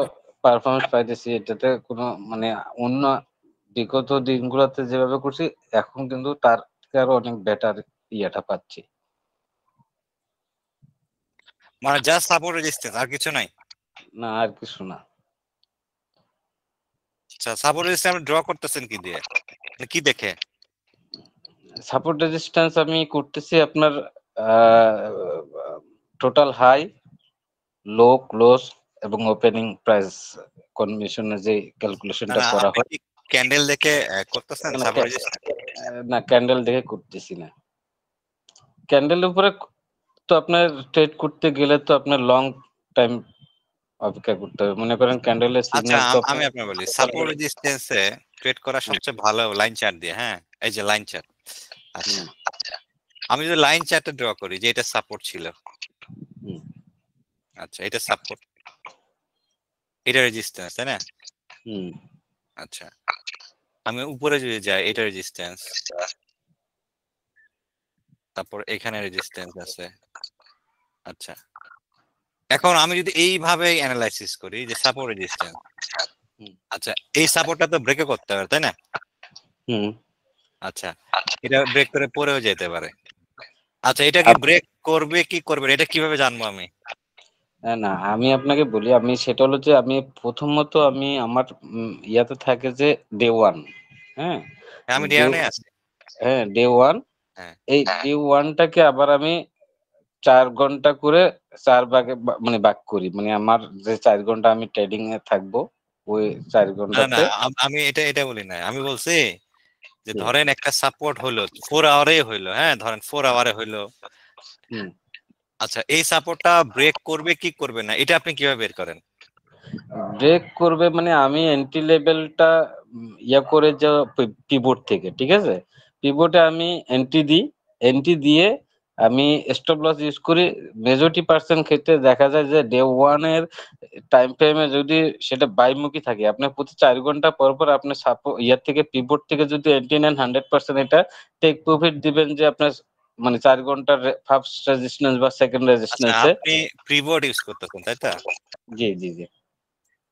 Speaker 6: পারফরমেন্স পাইতেছি। এটাতে কোনো মানে অন্য বিগত দিনগুলোতে যেভাবে করছি এখন কিন্তু তার থেকে আরো অনেক বেটার ইয়েটা পাচ্ছি।
Speaker 1: মানে জাস্ট সাপোর্ট রেজিস্ট্যান্স, আর কিছু নাই?
Speaker 6: না, আর কিছু না।
Speaker 1: আচ্ছা, সাপোর্ট রেজিস্ট্যান্স ড্র করতেছেন কি দিয়ে, মানে কি দেখে?
Speaker 6: সাপোর্ট রেজিস্ট্যান্স আমি করতেছি আপনার টোটাল হাই, লো, ক্লোজ এবং ওপেনিং প্রাইস কনভেনশনের যে
Speaker 1: না
Speaker 6: ক্যালকুলেশনটা
Speaker 1: না,
Speaker 6: করা
Speaker 1: আপনি
Speaker 6: হয়।
Speaker 1: কি ক্যান্ডেল দেখে করতেছেন
Speaker 6: না,
Speaker 1: সাপোর্ট রেজিস্ট্যান্স?
Speaker 6: না, ক্যান্ডেল দেখে করতেছি না। ক্যান্ডেলের উপরে তো আপনার ট্রেড করতে গেলে তো আপনার লং টাইম অপেক্ষা করতে হবে। মনে করেন ক্যান্ডেলের
Speaker 1: আচ্ছা,
Speaker 6: সিগন্যাল তো
Speaker 1: আমি আপনার বলি, সাপোর্ট রেজিস্ট্যান্সে ট্রেড করা সবচেয়ে ভালো লাইন চার্ট দিয়ে। হ্যাঁ, এই যে লাইন চার্ট। আচ্ছা, আমি যদি লাইন চার্টে ড্র করি যে এটা সাপোর্ট ছিল, আচ্ছা এটা সাপোর্ট, এটা রেজিস্ট্যান্স, তাই না? আচ্ছা, আমি উপরে যদি যাই এটা রেজিস্ট্যান্স, তারপর এখানে রেজিস্ট্যান্স আছে। আচ্ছা, এখন আমি যদি এইভাবে অ্যানালাইসিস করি যে সাপোর্ট রেজিস্ট্যান্স, আচ্ছা এই সাপোর্টটা তো ব্রেকও করতে পারে, তাই না? আচ্ছা, এটা ব্রেক করে পরেও যেতে পারে। আচ্ছা, এটা কি ব্রেক করবে কি করবে না, এটা কিভাবে জানবো আমি?
Speaker 6: না, আমি আপনাকে বলি, আমি সেটা হলো যে আমি প্রথমত আমি আমার ইয়াতে থাকে যে ডে ওয়ান। হ্যাঁ,
Speaker 1: আমি ডেয়ানে আছি।
Speaker 6: হ্যাঁ, ডে ওয়ান।
Speaker 1: হ্যাঁ,
Speaker 6: এই ডে ওয়ানটাকে আবার আমি 4 ঘন্টা করে 4 ভাগে মানে ভাগ করি। মানে আমার যে 4 ঘন্টা আমি ট্রেডিং এ থাকবো ওই 4
Speaker 1: না না,
Speaker 6: ঘন্টাতে
Speaker 1: আমি এটা বলি না, আমি বলছি যে ধরেন একটা সাপোর্ট হলো 4 আওয়ারে হইলো, হ্যাঁ ধরেন 4 আওয়ারে হইলো। আচ্ছা, এই সাপোর্টটা ব্রেক করবে কি করবে না, এটা আপনি কিভাবে বের করেন?
Speaker 6: ব্রেক করবে মানে আমি এন্ট্রি লেভেলটা ইয়া করে যে পিভট থেকে, ঠিক আছে, পিভটে আমি এন্ট্রি দিয়ে আমি স্টপ লস ইউজ করি। মেজরিটি পার্সেন্ট ক্ষেত্রে দেখা যায় যে ডে ওয়ান এর টাইম ফ্রেমে যদি সেটা বাইমুখী থাকে, আপনার প্রতি 4 ঘন্টা পর পর আপনার ইয়ার থেকে পিভট থেকে যদি এন্ট্রি নেন 100% এটা টেক প্রফিট দিবেন যে আপনার মানে 4 ঘন্টার ফার্স্ট রেজিস্ট্যান্স বা সেকেন্ড
Speaker 1: আচ্ছা,
Speaker 6: রেজিস্ট্যান্সে।
Speaker 1: আপনি প্রিবোর্ড ইউজ করতেছেন, তাই তো?
Speaker 6: জি জি জি।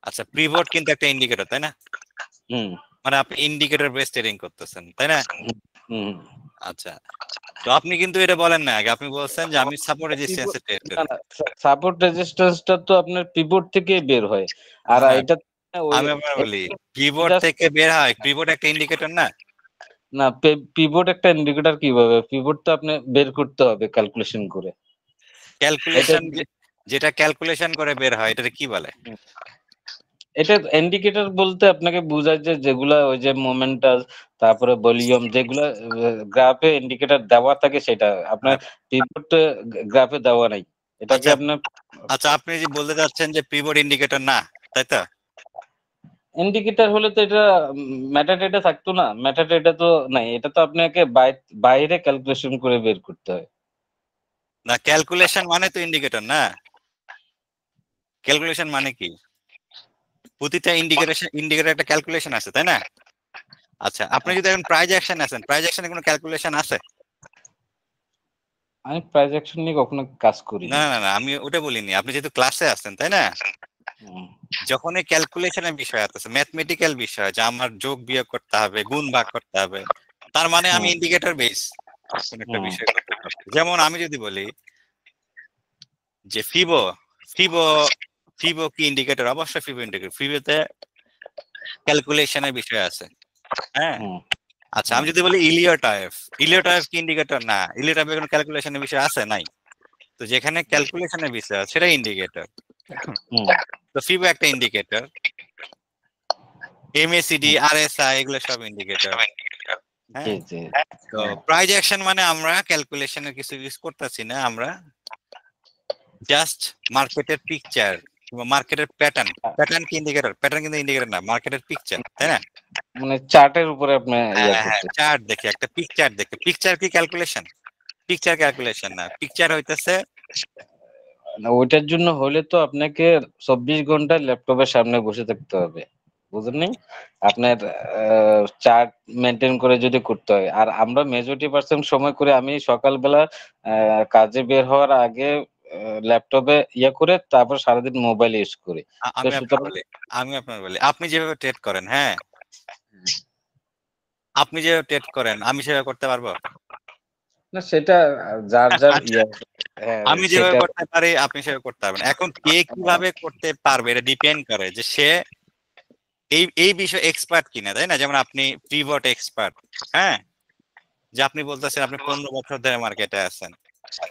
Speaker 1: আচ্ছা, প্রিবোর্ড কিন্তু একটা ইন্ডিকেটর, তাই না? মানে আপনি ইন্ডিকেটর বেস ট্রেডিং করতেছেন, তাই না? আচ্ছা, তো আপনি কিন্তু এটা বলেন না আগে, আপনি বলছেন যে আমি সাপোর্ট রেজিস্ট্যান্সে ট্রেড করি।
Speaker 6: সাপোর্ট রেজিস্ট্যান্সটা তো আপনার পিভট থেকে বের হয়, আর এটা
Speaker 1: আমি আপনাকে বলি পিভট থেকে বের হয়, পিভট একটা ইন্ডিকেটর না?
Speaker 6: না, পিভট একটা ইন্ডিকেটর কিভাবে? পিভট তো আপনি বের করতে হবে ক্যালকুলেশন করে।
Speaker 1: ক্যালকুলেশন, যেটা ক্যালকুলেশন করে বের হয় এটাকে কি বলে?
Speaker 6: এটা ইন্ডিকেটর বলতে আপনাকে বোঝায় যে যেগুলা ওই যে মোমেন্টাস, তারপরে ভলিউম, যেগুলা গ্রাফে ইন্ডিকেটর দেওয়া থাকে সেটা আপনার পিভট গ্রাফে দেওয়া নাই। এটাকে আপনার
Speaker 1: আচ্ছা, আপনি যে বলতে যাচ্ছেন যে পিভট ইন্ডিকেটর না, তাই তো?
Speaker 6: ইন্ডিকেটর হলে তো এটা মেটাডেটা থাকতো না, মেটাডেটা তো নাই, এটা তো আপনাকে বাইরে ক্যালকুলেশন করে বের করতে হয়।
Speaker 1: না, ক্যালকুলেশন মানে তো ইন্ডিকেটর না। ক্যালকুলেশন মানে কি? প্রতিটা ইন্ডিকেটর একটা ক্যালকুলেশন আছে, তাই না? আচ্ছা, আপনি যদি এখন প্রাইস অ্যাকশন আছেন, প্রাইস অ্যাকশনে কোনো ক্যালকুলেশন আছে?
Speaker 6: আমি প্রাইস অ্যাকশন নিয়ে কখনো কাজ করি
Speaker 1: না না না, আমি ওটা বলিনি। আপনি যেহেতু ক্লাসে আছেন, তাই না? যখন এই ক্যালকুলেশনের বিষয় আছে, ম্যাথমেটিক্যাল বিষয়, যে আমার যোগ বিয়োগ করতে হবে, গুণ ভাগ করতে হবে, তার মানে আমি ইন্ডিকেটর বেস কোন একটা বিষয় করতে পারছি। যেমন আমি যদি বলি যে ফিবো ফিবো ফিবো কি ইন্ডিকেটর? অবশ্যই ফিবো ইন্ডিকেটর। ফিবোতে ক্যালকুলেশনের বিষয় আছে। হ্যাঁ,
Speaker 6: হুম,
Speaker 1: আচ্ছা আমি যদি বলি ইলিওটাইফ কি ইন্ডিকেটর? না, ইলিওটাইফে কোনো ক্যালকুলেশনের বিষয় আছে নাই। তো যেখানে ক্যালকুলেশনের বিষয় আছে সেটা ইন্ডিকেটর।
Speaker 6: হুম,
Speaker 1: তো ফিবো একটা ইন্ডিকেটর, এমএসিডি, আরএসআই এগুলো সব ইন্ডিকেটর।
Speaker 6: জি
Speaker 1: হ্যাঁ,
Speaker 6: জি
Speaker 1: তো প্রাইস অ্যাকশন মানে আমরা ক্যালকুলেশনের কিছু ইউজ করতেছি না, আমরা জাস্ট মার্কেটের পিকচার কিংবা মার্কেটের প্যাটার্ন কি ইন্ডিকেটর? প্যাটার্ন কিন্তু ইন্ডিকেটর না, মার্কেটের পিকচার, তাই না?
Speaker 6: মানে চার্টের উপরে আপনি ইয়া
Speaker 1: হ্যাঁ,
Speaker 6: করতেছেন।
Speaker 1: চার্ট দেখে, একটা পিকচার দেখে। পিকচার কি ক্যালকুলেশন? পিকচার ক্যালকুলেশন না, পিকচার হইতেছে
Speaker 6: না, ওইটার জন্য হলে তো আপনাকে 24 ঘন্টা ল্যাপটপের সামনে বসে থাকতে হবে, বুঝলেন? আপনার চার্ট মেনটেন করে যদি করতে হয়, আর আমরা মেজরিটি% সময় করে আমি সকালবেলা কাজে বের হওয়ার আগে ল্যাপটপে ইয়ে করে তারপর সারাদিন মোবাইল ইউজ করি। তো সুতরাং
Speaker 1: আমি আপনার বলি, আপনি যেভাবে ট্রেড করেন, হ্যাঁ, আপনি যেভাবে ট্রেড করেন আমি সেভাবে করতে পারবো
Speaker 6: না, সেটা যার যার
Speaker 1: আচ্ছা,
Speaker 6: ইয়ে, হ্যাঁ
Speaker 1: আমি যেভাবে
Speaker 6: সেটা
Speaker 1: করতে পারি আপনি সেভাবে করতে পারবেন। এখন কে কিভাবে করতে পারবে এটা ডিপেন্ড করে যে সে এই বিষয়ে এক্সপার্ট কিনা, তাই না? যেমন আপনি পিভট এক্সপার্ট, হ্যাঁ, যে আপনি বলতেছেন আপনি 15 বছর ধরে মার্কেটে আছেন,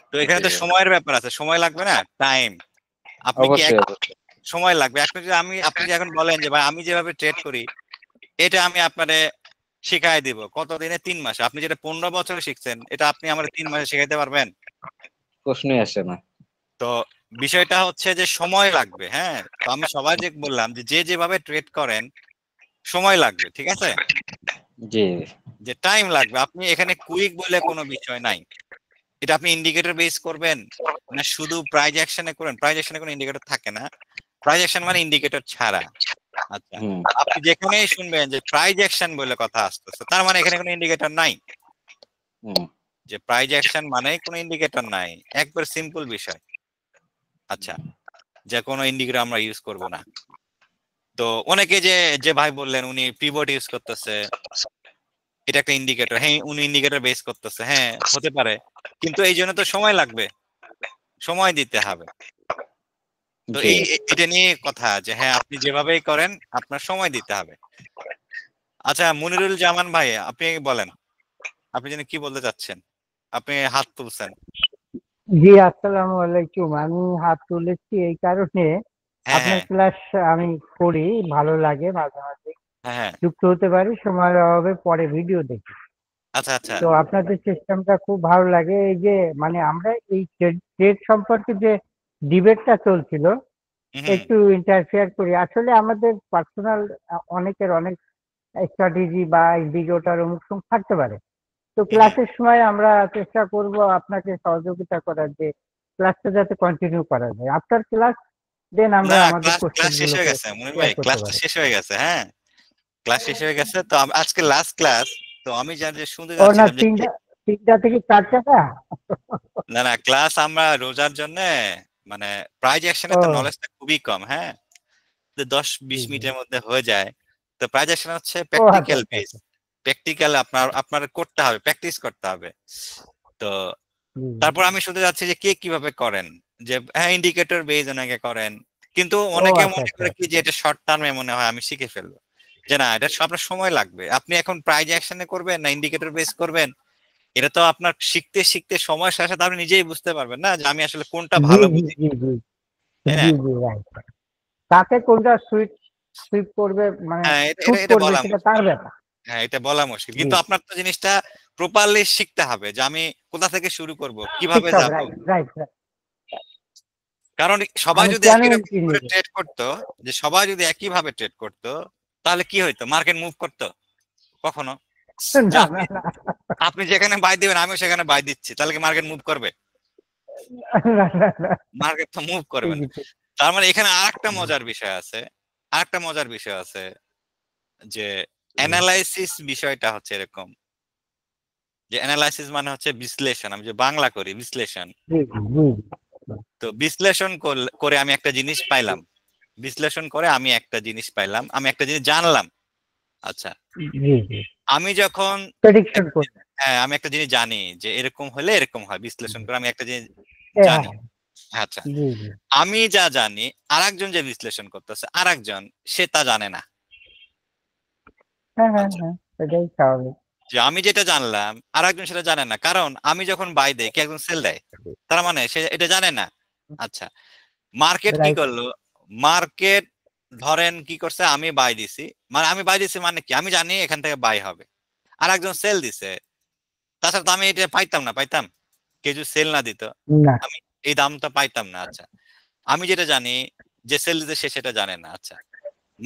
Speaker 1: তো এখানে তো সময়ের ব্যাপার আছে, সময় লাগবে না? টাইম, আপনি কি
Speaker 6: অবশ্যই অবশ্যই।
Speaker 1: সময় লাগবে। এখন যদি আপনি যে এখন বলেন যে ভাই আমি যেভাবে ট্রেড করি এটা আমি আপনারে শিখাই দিব কতদিনে? 3 মাসে। আপনি যেটা 15 বছরে শিখছেন এটা আপনি আমার 3 মাসে শিখাইতে পারবেন?
Speaker 6: প্রশ্নই আসে না।
Speaker 1: তো বিষয়টা হচ্ছে যে সময় লাগবে। হ্যাঁ, তো আমি সবাই যে বললাম যে যে যেভাবে ট্রেড করেন সময় লাগবে, ঠিক আছে?
Speaker 6: জি
Speaker 1: যে টাইম লাগবে। আপনি এখানে কুইক বলে কোনো বিষয় নাই। এটা আপনি ইন্ডিকেটর বেস করবেন না শুধু প্রাইস অ্যাকশনে করবেন? প্রাইস অ্যাকশনে কোনো ইন্ডিকেটর থাকে না। প্রাইস অ্যাকশন মানে ইন্ডিকেটর ছাড়া। আচ্ছা,
Speaker 6: হুম
Speaker 1: আপনি যেখানেই শুনবেন যে প্রাইস অ্যাকশন বলে কথা আসতেছে তার মানে এখানে কোনো ইন্ডিকেটর নাই।
Speaker 6: হুম
Speaker 1: যে প্রাইস অ্যাকশন মানেই কোনো ইন্ডিকেটর নাই, একবার সিম্পল বিষয়। আচ্ছা, যে কোনো ইন্ডিকেটর আমরা ইউজ করব না। তো অনেকে যে যে ভাই বললেন উনি পিভট ইউজ করতেছে, এটা একটা ইন্ডিকেটর। হ্যাঁ, উনি ইন্ডিকেটর বেস করতেছে, হ্যাঁ হতে পারে, কিন্তু এই জন্য তো সময় লাগবে, সময় দিতে হবে। তো
Speaker 6: জি
Speaker 1: এটা নিয়ে কথা যে হ্যাঁ আপনি যেভাবেই করেন আপনার সময় দিতে হবে। আচ্ছা মনিরুল জামান ভাই, আপনি বলেন, আপনি যেন কি বলতে চাচ্ছেন? আপনি হাত তুলছেন।
Speaker 7: জি, আসসালামু আলাইকুম। আমি হাত তুলেছি এই কারণে,
Speaker 1: হ্যাঁ
Speaker 7: আপনার
Speaker 1: হ্যাঁ
Speaker 7: ক্লাস আমি করি, ভালো লাগে, মাঝে মাঝে
Speaker 1: হ্যাঁ হ্যাঁ,
Speaker 7: যুক্ত হতে পারি, সময়ের অভাবে পরে ভিডিও দেখি।
Speaker 1: আচ্ছা আচ্ছা,
Speaker 7: তো আপনাদের সিস্টেমটা খুব ভালো লাগে। এই যে মানে আমরা এই ট্রেড সম্পর্কে যে ডিবেটটা চলছিল,
Speaker 1: হুম,
Speaker 7: একটু ইন্টারফেয়ার করি। আসলে আমাদের পার্সোনাল অনেকের অনেক স্ট্র্যাটেজি বা ইন্ডিকেটর অমুক সমুক থাকতে পারে। তো ক্লাসের সময় আমরা চেষ্টা করব আপনাকে সহযোগিতা করার, যে ক্লাসটা যাতে কন্টিনিউ করা যায়। আফটার ক্লাস দেন আমরা
Speaker 1: না
Speaker 7: আমাদের
Speaker 1: ক্লাস ক্লাস
Speaker 7: কোশ্চেন
Speaker 1: শেষ হয়ে
Speaker 7: গুলোকে
Speaker 1: গেছে মনির
Speaker 7: শেয়ার
Speaker 1: ভাই,
Speaker 7: করতে
Speaker 1: ক্লাসটা
Speaker 7: পারি।
Speaker 1: শেষ হয়ে গেছে। হ্যাঁ, ক্লাস শেষ হয়ে গেছে। তো আজকে লাস্ট ক্লাস। তো আমি যা যে শুনতে
Speaker 7: ও না,
Speaker 1: যাচ্ছিলাম যে
Speaker 7: তিনটা থেকে 4টা না?
Speaker 1: না না, ক্লাস আমরা রোজার জন্য মানে প্রাইজ অ্যাকশনে
Speaker 7: ও
Speaker 1: তো নলেজটা খুবই কম। হ্যাঁ, যে 10-20
Speaker 7: জি জি।
Speaker 1: মিনিটের মধ্যে হয়ে যায়। তো প্রাইজ অ্যাকশন হচ্ছে
Speaker 7: ও আচ্ছা
Speaker 1: প্র্যাকটিক্যাল
Speaker 7: আচ্ছা
Speaker 1: বেস,
Speaker 7: আচ্ছা।
Speaker 1: প্র্যাকটিক্যাল আপনার করতে হবে, প্র্যাকটিস করতে হবে। তো
Speaker 7: জি
Speaker 1: তারপর আমি শুনতে যাচ্ছি যে কে কিভাবে করেন, যে হ্যাঁ ইন্ডিকেটর বেস অনেকে করেন, কিন্তু
Speaker 7: ও
Speaker 1: অনেকে
Speaker 7: আচ্ছা
Speaker 1: মনে
Speaker 7: আচ্ছা
Speaker 1: করে কি
Speaker 7: আচ্ছা।
Speaker 1: যে এটা শর্ট টার্মে মনে হয় আমি শিখে ফেলবো, যে না এটা আপনার সময় লাগবে। আপনি এখন প্রাইজ অ্যাকশনে করবেন না ইন্ডিকেটর বেস করবেন, এটা তো আপনার শিখতে শিখতে সময়ের সাথে সাথে আপনি নিজেই বুঝতে পারবেন না যে আমি আসলে কোনটা
Speaker 7: জি
Speaker 1: ভালো
Speaker 7: জি
Speaker 1: বুঝি,
Speaker 7: জি জি
Speaker 1: তাই না?
Speaker 7: জি জি, রাইট। কাকে কোনটা সুইট সুইট করবে, মানে
Speaker 1: হ্যাঁ,
Speaker 7: শুট
Speaker 1: এটা
Speaker 7: করবে,
Speaker 1: বলা
Speaker 7: সেটা তার
Speaker 1: মুশকিল।
Speaker 7: ব্যাপার।
Speaker 1: হ্যাঁ, এটা বলা মুশকিল,
Speaker 7: জি,
Speaker 1: কিন্তু আপনার তো জিনিসটা প্রপারলি শিখতে হবে যে আমি কোথা থেকে শুরু করব, কিভাবে
Speaker 7: শিখতে হবে,
Speaker 1: যাব।
Speaker 7: Right right right.
Speaker 1: কারণ সবাই
Speaker 7: আমি
Speaker 1: যদি
Speaker 7: কেন
Speaker 1: একই রকম
Speaker 7: এন্ট্রি
Speaker 1: করে
Speaker 7: নেব?
Speaker 1: ট্রেড করতো, যে সবাই যদি একই ভাবে ট্রেড করতো তাহলে কি হইতো? মার্কেট মুভ করতো কখনো? যে
Speaker 7: না
Speaker 1: আপনি
Speaker 7: না না
Speaker 1: আপনি যেখানে বাই দিবেন আমিও সেখানে বাই দিচ্ছি, তাহলে কি মার্কেট মুভ করবে?
Speaker 7: না না না,
Speaker 1: মার্কেট তো মুভ করবে
Speaker 7: ঠিক
Speaker 1: না।
Speaker 7: ঠিক।
Speaker 1: তার মানে এখানে আরেকটা মজার বিষয় আছে, আরেকটা মজার বিষয় আছে যে অ্যানালাইসিস বিষয়টা হচ্ছে এরকম, যে অ্যানালাইসিস মানে হচ্ছে বিশ্লেষণ, আমি যে বাংলা করি বিশ্লেষণ।
Speaker 7: জি জি
Speaker 1: তো বিশ্লেষণ করে আমি একটা জিনিস পাইলাম, বিশ্লেষণ করে আমি একটা জিনিস পাইলাম, আমি একটা জিনিস জানলাম। আচ্ছা,
Speaker 7: জি জি,
Speaker 1: আমি যখন
Speaker 7: প্রেডিকশন
Speaker 1: একটা
Speaker 7: করবে।
Speaker 1: হ্যাঁ আমি একটা জিনিস জানি যে এরকম হলে এরকম হয়, বিশ্লেষণ করে আমি একটা জিনিস
Speaker 7: হ্যাঁ,
Speaker 1: জানি। আচ্ছা,
Speaker 7: জি জি
Speaker 1: আমি যা জানি আরেকজন যে বিশ্লেষণ করতেছে আরেকজন সে তা জানে না।
Speaker 7: হ্যাঁ হ্যাঁ
Speaker 1: আচ্ছা,
Speaker 7: হ্যাঁ, এটাই স্বাভাবিক।
Speaker 1: যে আমি যেটা জানলাম আরেকজন সেটা জানে না, কারণ আমি যখন বাই দেই কে একজন সেল দেয়, তার মানে সে এটা জানে না। আচ্ছা, মার্কেট কি
Speaker 7: রাইট।
Speaker 1: করলো? মার্কেট ধরেন কি করছে, আমি বাই দিছি, মানে আমি বাই দিছি মানে কি, আমি জানি এখান থেকে বাই হবে, আর একজন সেল দিছে, তাছাড়া তো আমি এটা পাইতাম কেউ যদি সেল না দিত
Speaker 7: না।
Speaker 1: আমি এই দামটা পাইতাম না। আচ্ছা, আমি যেটা জানি যে সেল দিতে সে সেটা জানে না। আচ্ছা,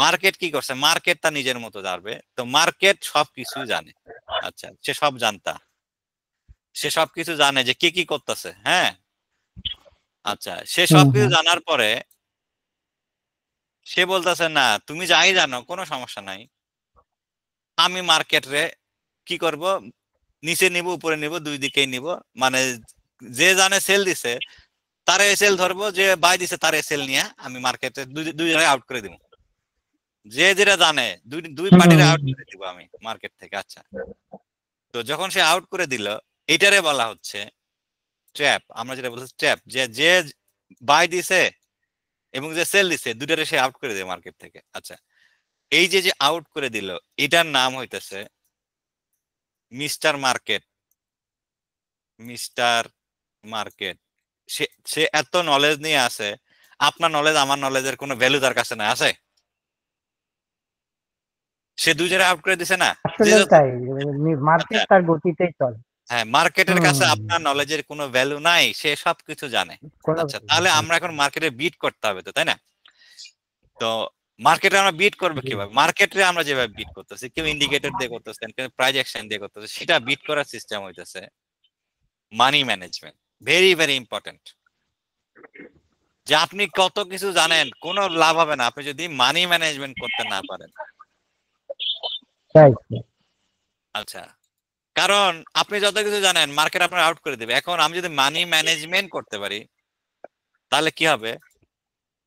Speaker 1: মার্কেট কি করছে, মার্কেট তার নিজের মতো জানবে, তো মার্কেট সবকিছু জানে। আচ্ছা, সে সবকিছু জানে যে কে কি করতেছে। হ্যাঁ, আচ্ছা, সে
Speaker 7: হুম
Speaker 1: সবকিছু
Speaker 7: হুম
Speaker 1: জানার পরে সে বলতেছে না তুমি যাই জানো কোনো সমস্যা নাই, আমি মার্কেটে কি করব, নিচে নিব উপরে নিব দুই দিকেই নিব, মানে যে জানে সেল দিছে তার সেল ধরবো, যে বাই দিছে তার সেল নিয়ে আমি মার্কেটে দুই জায়গায় আউট করে দিব, যে যেটা জানে দুই দুই
Speaker 7: হুম
Speaker 1: পার্টির
Speaker 7: হুম
Speaker 1: আউট
Speaker 7: হুম।
Speaker 1: করে দিব আমি মার্কেট থেকে। আচ্ছা, তো যখন সে আউট করে দিল এটারে বলা হচ্ছে ট্র্যাপ। আমরা যেটা বলছি ট্র্যাপ, যে যে বাই দিছে এবং যে সেল দিছে দুটারে সে আউট করে দেয় মার্কেট থেকে। আচ্ছা, এই যে যে আউট করে দিল এটার নাম হইতেছে মিস্টার মার্কেট। মিস্টার মার্কেট, সে সে এত নলেজ নিয়ে আছে, আপনার নলেজ আমার নলেজের কোনো ভ্যালু তার কাছে না আছে, সে দুই জায়গায় আউট করে দিছে না। যে
Speaker 7: আসলেই
Speaker 1: যত
Speaker 7: তাই,
Speaker 1: আচ্ছা,
Speaker 7: মার্কেট তার গতিতেই চলে।
Speaker 1: হ্যাঁ, মার্কেটের
Speaker 7: হুম
Speaker 1: কাছে
Speaker 7: হুম
Speaker 1: আপনার নলেজের কোনো ভ্যালু নাই, সে সবকিছু জানে।
Speaker 7: কোনো
Speaker 1: আচ্ছা, তাহলে আমরা এখন মার্কেটে বিট করতে হবে তো, তাই না? তো মার্কেটে আমরা বিট করবো
Speaker 7: জি
Speaker 1: কিভাবে? মার্কেটে আমরা যেভাবে বিট করতেছি, কেউ ইন্ডিকেটর দিয়ে করতেছেন, কেউ প্রাইস অ্যাকশন দিয়ে করতেছে, সেটা বিট করার সিস্টেম হইতেছে money management. Very very important. যে আপনি কত কিছু জানেন কোনো লাভ হবে না আপনি যদি মানি ম্যানেজমেন্ট করতে না পারেন।
Speaker 7: রাইট।
Speaker 1: আচ্ছা, কারণ আপনি যত কিছু জানেন মার্কেট আপনার আউট করে দেবে। এখন আমি যদি মানি ম্যানেজমেন্ট করতে পারি তাহলে কি হবে,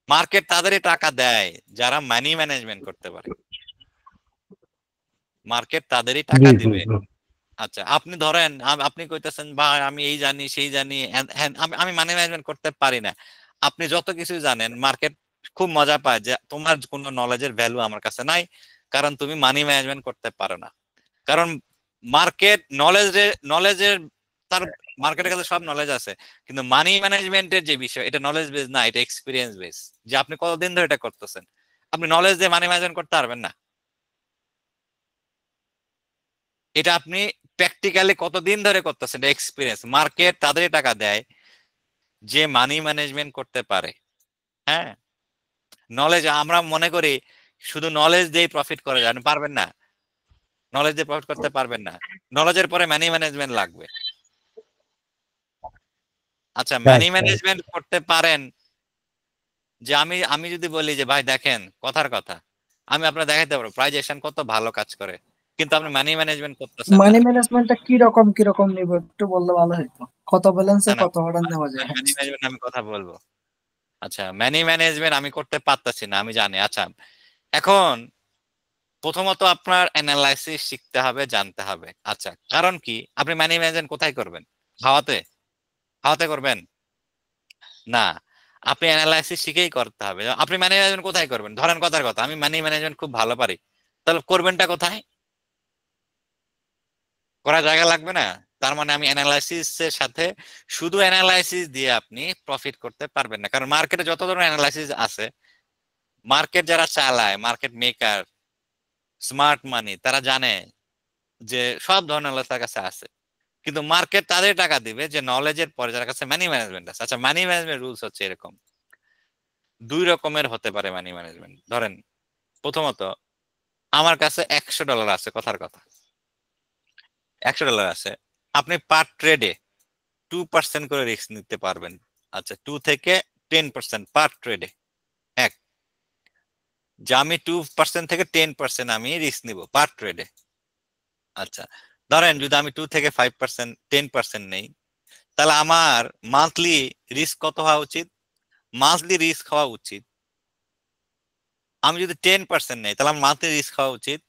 Speaker 1: মার্কেট তাদেরই টাকা দেয় যারা মানি ম্যানেজমেন্ট করতে পারে, মার্কেট তাদেরই
Speaker 7: জি
Speaker 1: টাকা
Speaker 7: জি
Speaker 1: দিবে।
Speaker 7: জি
Speaker 1: আচ্ছা, আপনি ধরেন আপনি কইতেছেন ভাই আমি এই জানি সেই জানি, আমি মানি ম্যানেজমেন্ট করতে পারি না। আপনি যত কিছু জানেন মার্কেট খুব মজা পায় যে তোমার কোনো নলেজের ভ্যালু আমার কাছে নাই, কারণ তুমি মানি ম্যানেজমেন্ট করতে পারো না। কারণ মার্কেট নলেজের তার মার্কেটের কাছে সব নলেজ আছে, কিন্তু মানি ম্যানেজমেন্টের যে বিষয় এটা নলেজ বেস না, এটা এক্সপিরিয়েন্স বেস। যে আপনি কতদিন ধরে এটা করতেছেন, আপনি নলেজ দিয়ে মানি ম্যানেজমেন্ট করতে পারবেন না। এটা আপনি প্র্যাকটিক্যালি কতদিন ধরে করতেছেন, এটা এক্সপিরিয়েন্স। মার্কেট তাদেরই টাকা দেয় যে মানি ম্যানেজমেন্ট করতে পারে। হ্যাঁ, নলেজ আমরা মনে করি শুধু নলেজ দিয়ে প্রফিট করা যায়, আপনি পারবেন না, নলেজ দিয়ে প্রফিট করতে পারবেন না, নলেজের পরে মানি ম্যানেজমেন্ট লাগবে। আচ্ছা, মানি
Speaker 7: রাইট রাইট।
Speaker 1: ম্যানেজমেন্ট করতে পারেন, যে আমি আমি যদি বলি যে ভাই দেখেন কথার কথা, আমি আপনার দেখাইতে পারবো প্রাইজ অ্যাকশন কত ভালো কাজ করে, কিন্তু আপনি মানি ম্যানেজমেন্ট করতেছেন না।
Speaker 2: মানি ম্যানেজমেন্টটা কিরকম নিব একটু বললে ভালো হতো। কত ব্যালেন্সে
Speaker 1: না না,
Speaker 2: কত অর্ডার নেওয়া যায়?
Speaker 1: মানি ম্যানেজমেন্ট আমি কথা বলবো। আচ্ছা, মানি ম্যানেজমেন্ট আমি করতে পারতাছি না আমি জানি। আচ্ছা, এখন প্রথমত আপনার অ্যানালাইসিস শিখতে হবে, জানতে হবে। আচ্ছা, কারণ কি আপনি মানি ম্যানেজমেন্ট কোথায় করবেন? হাওয়াতে? হাওয়াতে করবেন না, আপনি অ্যানালাইসিস শিখেই করতে হবে। আপনি মানি ম্যানেজমেন্ট কোথায় করবেন? ধরেন কথার কথা আমি মানি ম্যানেজমেন্ট খুব ভালো পারি, তাহলে করবেনটা কোথায়? করার জায়গা লাগবে না? তার মানে আমি অ্যানালাইসিস এর সাথে, শুধু অ্যানালাইসিস দিয়ে আপনি প্রফিট করতে পারবেন না, কারণ মার্কেটে যত ধরনের অ্যানালাইসিস আছে, মার্কেট যারা চালায়, মার্কেট মেকার, স্মার্ট মানি, তারা জানে যে সব ধরনের নলেজ তার কাছে আছে, কিন্তু মার্কেট তাদের টাকা দিবে যে নলেজের পরে যার কাছে মানি ম্যানেজমেন্ট আছে। আচ্ছা, মানি ম্যানেজমেন্ট রুলস হচ্ছে এরকম, দুই রকমের হতে পারে মানি ম্যানেজমেন্ট। ধরেন প্রথমত আমার কাছে $100 আছে, কথার কথা $100 আছে, আপনি পার ট্রেডে 2% করে রিস্ক নিতে পারবেন। আচ্ছা, 2 থেকে 10% পার ট্রেডে। এক, যে আমি 2% থেকে 10% আমি রিস্ক নিব পার ট্রেডে। আচ্ছা, ধরেন যদি আমি 2 থেকে 5% 10% নেই, তাহলে আমার মান্থলি রিস্ক কত হওয়া উচিত? মান্থলি রিস্ক হওয়া উচিত, আমি যদি 10% নেই তাহলে আমার মান্থলি রিস্ক হওয়া উচিত,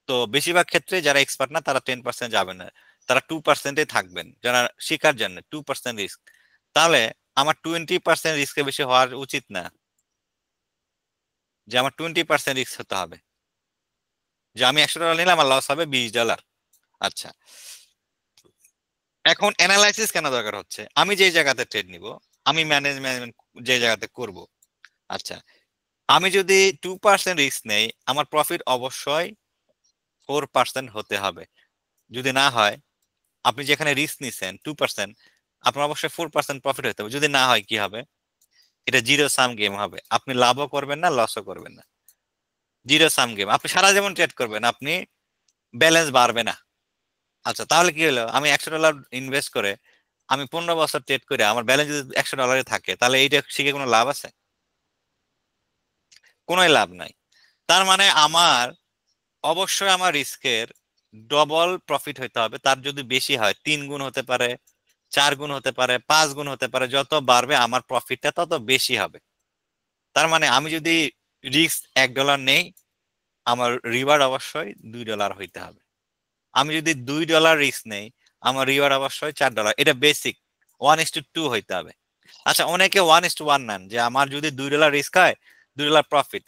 Speaker 1: তো বেশিরভাগ ক্ষেত্রে যারা এক্সপার্ট না তারা 10% যাবে না, তারা 2%-এ থাকবেন, যারা শিকার জন্য 2% রিস্ক। তাহলে আমার 20% রিস্কের বেশি হওয়ার উচিত না, যে আমার 20% রিস্ক হতে হবে, যে আমি $100 নিলে আমার লস হবে $20। আচ্ছা, এখন অ্যানালাইসিস কেন দরকার হচ্ছে? আমি যে জায়গাতে ট্রেড নিব, আমি ম্যানেজমেন্ট যে জায়গাতে করব, আচ্ছা আমি যদি 2% রিস্ক নেই, আমার প্রফিট অবশ্যই 4% হতে হবে। যদি না হয়, আপনি যেখানে রিস্ক নিছেন 2%, আপনার অবশ্যই 4% প্রফিট হতে হবে। যদি না হয় কি হবে? এটা জিরো সাম গেম হবে, আপনি লাভও করবেন না, লসও করবেন না, জিরো সাম গেম। আপনি সারা জীবন ট্রেড করবেন, আপনি ব্যালেন্স বাড়বে না। আচ্ছা তাহলে কি হলো? আমি $100 ইনভেস্ট করে আমি 15 বছর ট্রেড করে আমার ব্যালেন্স যদি $100 থাকে, তাহলে এইটা শিখে কোনো লাভ আছে? কোনোই লাভ নাই। তার মানে আমার অবশ্যই আমার রিস্কের ডবল প্রফিট হইতে হবে, তার যদি বেশি হয় 3 গুণ হতে পারে, 4 গুণ হতে পারে, 5 গুণ হতে পারে, যত বাড়বে আমার প্রফিটটা তত বেশি হবে। তার মানে আমি যদি রিস্ক $1 নেই, আমার রিওয়ার্ড অবশ্যই $2 হইতে হবে। আমি যদি $2 রিস্ক নেই, আমার রিওয়ার্ড অবশ্যই $4। এটা বেসিক 1:2 হইতে হবে। আচ্ছা অনেকে 1:1 নেন, যে আমার যদি $2 রিস্ক হয় $2 প্রফিট।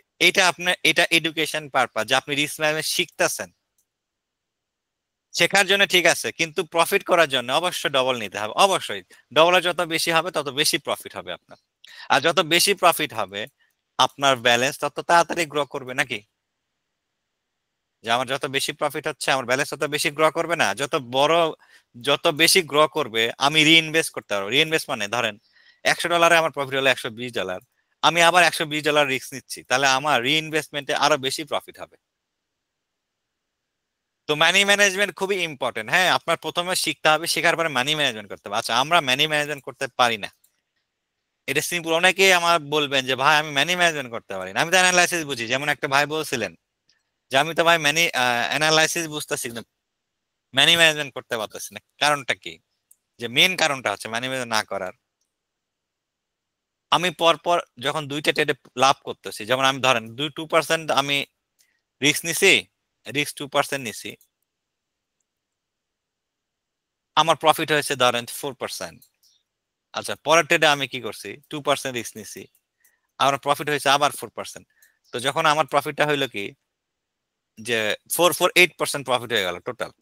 Speaker 1: এটা এডুকেশন পারপাস, যে আপনি রিস্ক ম্যানেজমেন্ট শিখতেছেন, শেখার জন্য ঠিক আছে, কিন্তু প্রফিট করার জন্য অবশ্যই ডবল নিতে হবে। অবশ্যই ডবলের যত বেশি হবে তত বেশি প্রফিট হবে আপনার, আর যত বেশি প্রফিট হবে আপনার ব্যালেন্স তত তাড়াতাড়ি গ্রো করবে নাকি? যে আমার যত বেশি প্রফিট হচ্ছে আমার ব্যালেন্স তত বেশি গ্রো করবে না? যত বেশি গ্রো করবে আমি রিইনভেস্ট করতে পারবো। রিইনভেস্ট মানে ধরেন $100 আমার প্রফিট হলো $120, আমি আবার $120 রিস্ক নিচ্ছি, তাহলে আমার রিইনভেস্টমেন্টে আরো বেশি প্রফিট হবে। তো মানি ম্যানেজমেন্ট খুবই ইম্পর্টেন্ট। হ্যাঁ, আপনার প্রথমে শিখতে হবে, শেখার পরে মানি ম্যানেজমেন্ট করতে হবে। আচ্ছা আমরা মানি ম্যানেজমেন্ট করতে পারি না, এটা সিম্পল। অনেকে আমার বলবেন যে ভাই আমি মানি ম্যানেজমেন্ট করতে পারি না, আমি তো অ্যানালাইসিস বুঝি। যেমন একটা ভাই বলছিলেন যে আমি তো ভাই মানি অ্যানালাইসিস বুঝতেছি না, মানি ম্যানেজমেন্ট করতে পারতেছি না। কারণটা কি? যে মেন কারণটা হচ্ছে মানি ম্যানেজমেন্ট না করার, আমি পরপর যখন দুইটা ট্রেডে লাভ করতেছি, যেমন আমি ধরেন 2% আমি রিস্ক নিছি, রিস্ক 2% নিছি, আমার প্রফিট হয়েছে ধরেন 4%। আচ্ছা পরের ট্রেডে আমি কি করছি? 2% রিস্ক নিছি, আমার প্রফিট হয়েছে আবার 4%। তো যখন আমার প্রফিটটা হইলো কি, যে 8% প্রফিট হয়ে গেল টোটাল।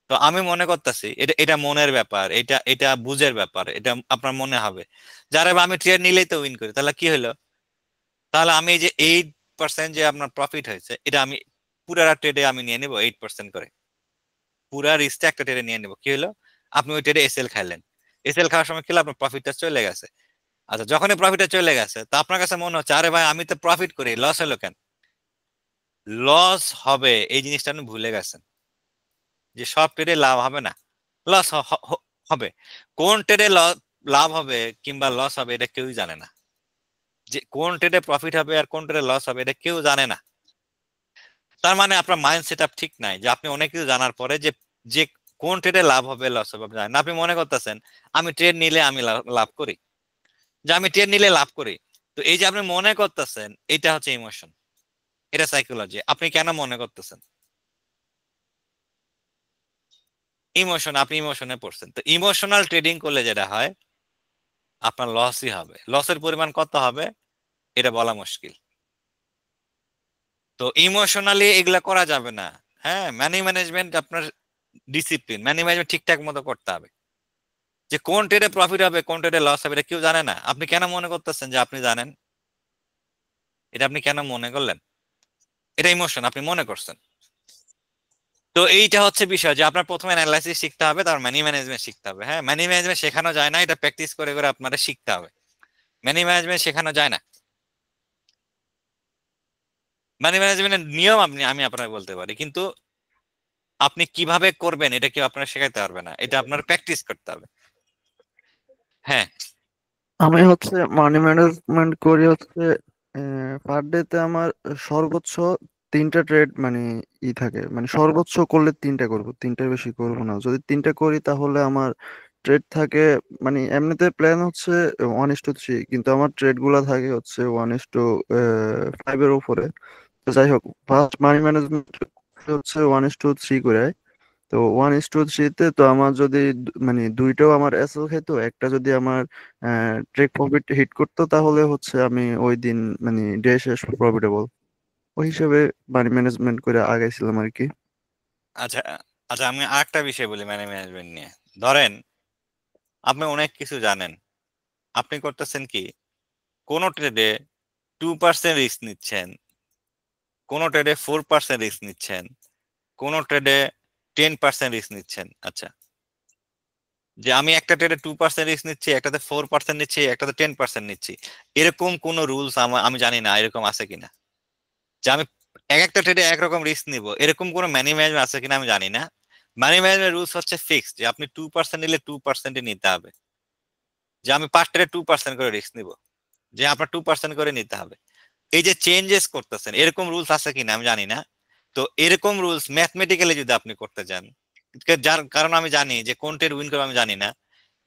Speaker 1: তো আমি মনে করতেছি এটা এটা মনের ব্যাপার, এটা এটা বুঝের ব্যাপার, এটা আপনার মনে হবে যারা আমি ট্রেড নিলেই তো উইন করি। তাহলে কি হলো? তাহলে আমি এই যে 8% যে আপনার প্রফিট হয়েছে, এটা আমি পুরা ট্রেডে আমি নিয়ে নিব 8% করে, পুরা রিস্কটা একটা ট্রেডে নিয়ে নিব। কি হলো? আপনি ওই ট্রেডে এসএল খাইলেন, এসএল খাওয়ার সময় কি হলো? আপনার প্রফিটটা চলে গেছে। আচ্ছা যখনই প্রফিটটা চলে গেছে, তো আপনার কাছে মনে হচ্ছে আরে ভাই আমি তো প্রফিট করি, লস হলো কেন? লস হবে এই জিনিসটা আপনি ভুলে গেছেন, যে সব ট্রেডে লাভ হবে না, লস হবে। কোন ট্রেডে লাভ হবে কিংবা লস হবে এটা কেউই জানে না। যে কোন ট্রেডে প্রফিট হবে আর কোন ট্রেডে লস হবে এটা কেউ জানে না। তার মানে আপনার মাইন্ড সেট আপ ঠিক নাই, যে আপনি অনেক কিছু জানার পরে যে যে কোন ট্রেডে লাভ হবে লস হবে আপনি জানেন না। আপনি মনে করতেছেন আমি ট্রেড নিলে আমি লাভ করি, যে আমি ট্রেড নিলে লাভ করি। তো এই যে আপনি মনে করতেছেন, এটা হচ্ছে ইমোশন, এটা সাইকোলজি। আপনি কেন মনে করতেছেন? ইমোশন, আপনি ইমোশনে পড়ছেন। তো ইমোশনাল ট্রেডিং করলে যেটা হয় আপনার লসই হবে। লসের পরিমাণ কত হবে এটা বলা মুশকিল। তো ইমোশনালি এগুলা করা যাবে না। হ্যাঁ, মানি ম্যানেজমেন্ট আপনার ডিসিপ্লিন, মানি ম্যানেজমেন্ট ঠিকঠাক মতো করতে হবে। যে কোন ট্রেডে প্রফিট হবে কোন ট্রেডে লস হবে এটা কেউ জানে না। আপনি কেন মনে করতেছেন যে আপনি জানেন? এটা আপনি কেন মনে করলেন? এটা ইমোশন, আপনি মনে করছেন। তো এইটা হচ্ছে বিষয়, যে আপনার প্রথমে অ্যানালাইসিস শিখতে হবে, তারপর মানি ম্যানেজমেন্ট শিখতে হবে। হ্যাঁ, মানি ম্যানেজমেন্ট শেখানো যায় না, এটা প্র্যাকটিস করে করে আপনারা শিখতে হবে। মানি ম্যানেজমেন্ট শেখানো যায় না। মানি ম্যানেজমেন্টের নিয়ম আমি আপনাকে বলতে পারি, কিন্তু আপনি কিভাবে করবেন এটা কেউ আপনার শেখাতে পারবে না, এটা আপনার প্র্যাকটিস করতে হবে। হ্যাঁ
Speaker 5: আমি হচ্ছে মানি ম্যানেজমেন্ট করি হচ্ছে পার ডে তে আমার সর্বোচ্চ 3টা ট্রেড মানে থাকে, মানে সর্বোচ্চ করলে 3টা করব, 3টার বেশি করব না। যদি 3টা করি তাহলে আমার ট্রেড থাকে, মানে এমনিতে প্ল্যান হচ্ছে 1:3, কিন্তু আমার ট্রেড গুলা থাকে হচ্ছে 1:5 এর উপরে। তো যাই হোক, ফার্স্ট মানি ম্যানেজমেন্ট হচ্ছে 1:3 করে। তো 1:3 তে তো আমার যদি মানে দুইটাও আমার এসএল খেতো, একটা যদি আমার ট্রেক প্রফিট হিট করতো, তাহলে হচ্ছে আমি ওই দিন মানে ডে শেষ প্রফিটেবল, ওই হিসেবে মানি ম্যানেজমেন্ট করে আগাইছিলাম আর কি।
Speaker 1: আচ্ছা আচ্ছা, আমি আরেকটা বিষয় বলি মানি ম্যানেজমেন্ট নিয়ে। ধরেন আপনি অনেক কিছু জানেন, আপনি করতেছেন কি, কোন ট্রেডে 2% রিস্ক নিচ্ছেন, কোন ট্রেডে 4% রিস্ক নিচ্ছেন, কোন ট্রেডে 10% রিস্ক নিচ্ছেন। আচ্ছা, যে আমি একটা ট্রেডে 2% রিস্ক নিচ্ছি, একটাতে 4% নিচ্ছি, একটাতে 10% নিচ্ছি, এরকম কোন রুলস আমি জানি না এরকম আছে কিনা। যে আমি এক একটা ট্রেডে একরকম রিস্ক নিব, এরকম কোনো মানি ম্যানেজমেন্ট আছে কিনা আমি জানি না। মানি ম্যানেজমেন্ট রুলস হচ্ছে ফিক্সড, যে আপনি 2% নিলে 2% নিতে হবে। যে আমি 5 ট্রেডে 2% করে রিস্ক নিব, যে আপনার 2% করে নিতে হবে। এই যে চেঞ্জেস করতেছেন, এরকম রুলস আছে কিনা আমি জানি না। তো এরকম রুলস ম্যাথমেটিক্যালি যদি আপনি করতে যান, যার কারণ আমি জানি যে কোন ট্রেড উইন করবে আমি জানি না,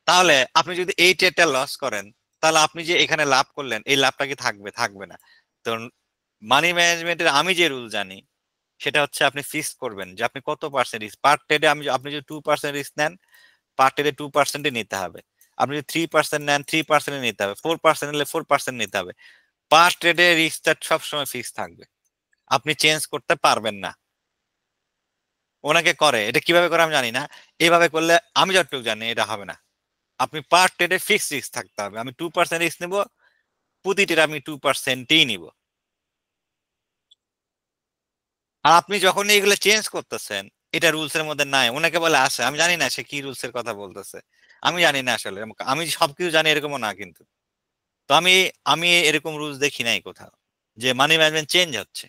Speaker 1: তাহলে আপনি যদি এই ট্রেডটা লস করেন, তাহলে আপনি যে এখানে লাভ করলেন এই লাভটা কি থাকবে? থাকবে না। তো মানি ম্যানেজমেন্টের আমি যে রুল জানি সেটা হচ্ছে আপনি ফিক্স করবেন যে আপনি কত পার্সেন্ট রিস্ক পার ট্রেডে, আপনি যদি 2% রিস্ক নেন, পার ট্রেডে 2% নিতে হবে। আপনি যদি 3% নেন, 3% নিতে হবে। 4% নিলে 4% নিতে হবে। পার ট্রেডে রিস্কটা সবসময় ফিক্স থাকবে, আপনি চেঞ্জ করতে পারবেন না। ওনাকে করে, এটা কিভাবে করে আমি জানি না, এভাবে করলে আমি যতটুকু জানি এটা হবে না। আপনি পার ট্রেডে ফিক্স রিস্ক থাকতে হবে। আমি 2% রিস্ক নেব, প্রতি ট্রেডে আমি 2%ই নিব। আর আপনি যখন এইগুলো চেঞ্জ করতেছেন, এটা রুলস এর মধ্যে নাই। ওনাকে বলে আসে, আমি জানি না সে কি রুলস এর কথা বলতেছে, আমি জানি না আসলে, আমি সবকিছু জানি এরকমও না কিন্তু। তো আমি আমি এরকম রুলস দেখি নাই কোথাও যে মানি ম্যানেজমেন্ট চেঞ্জ হচ্ছে।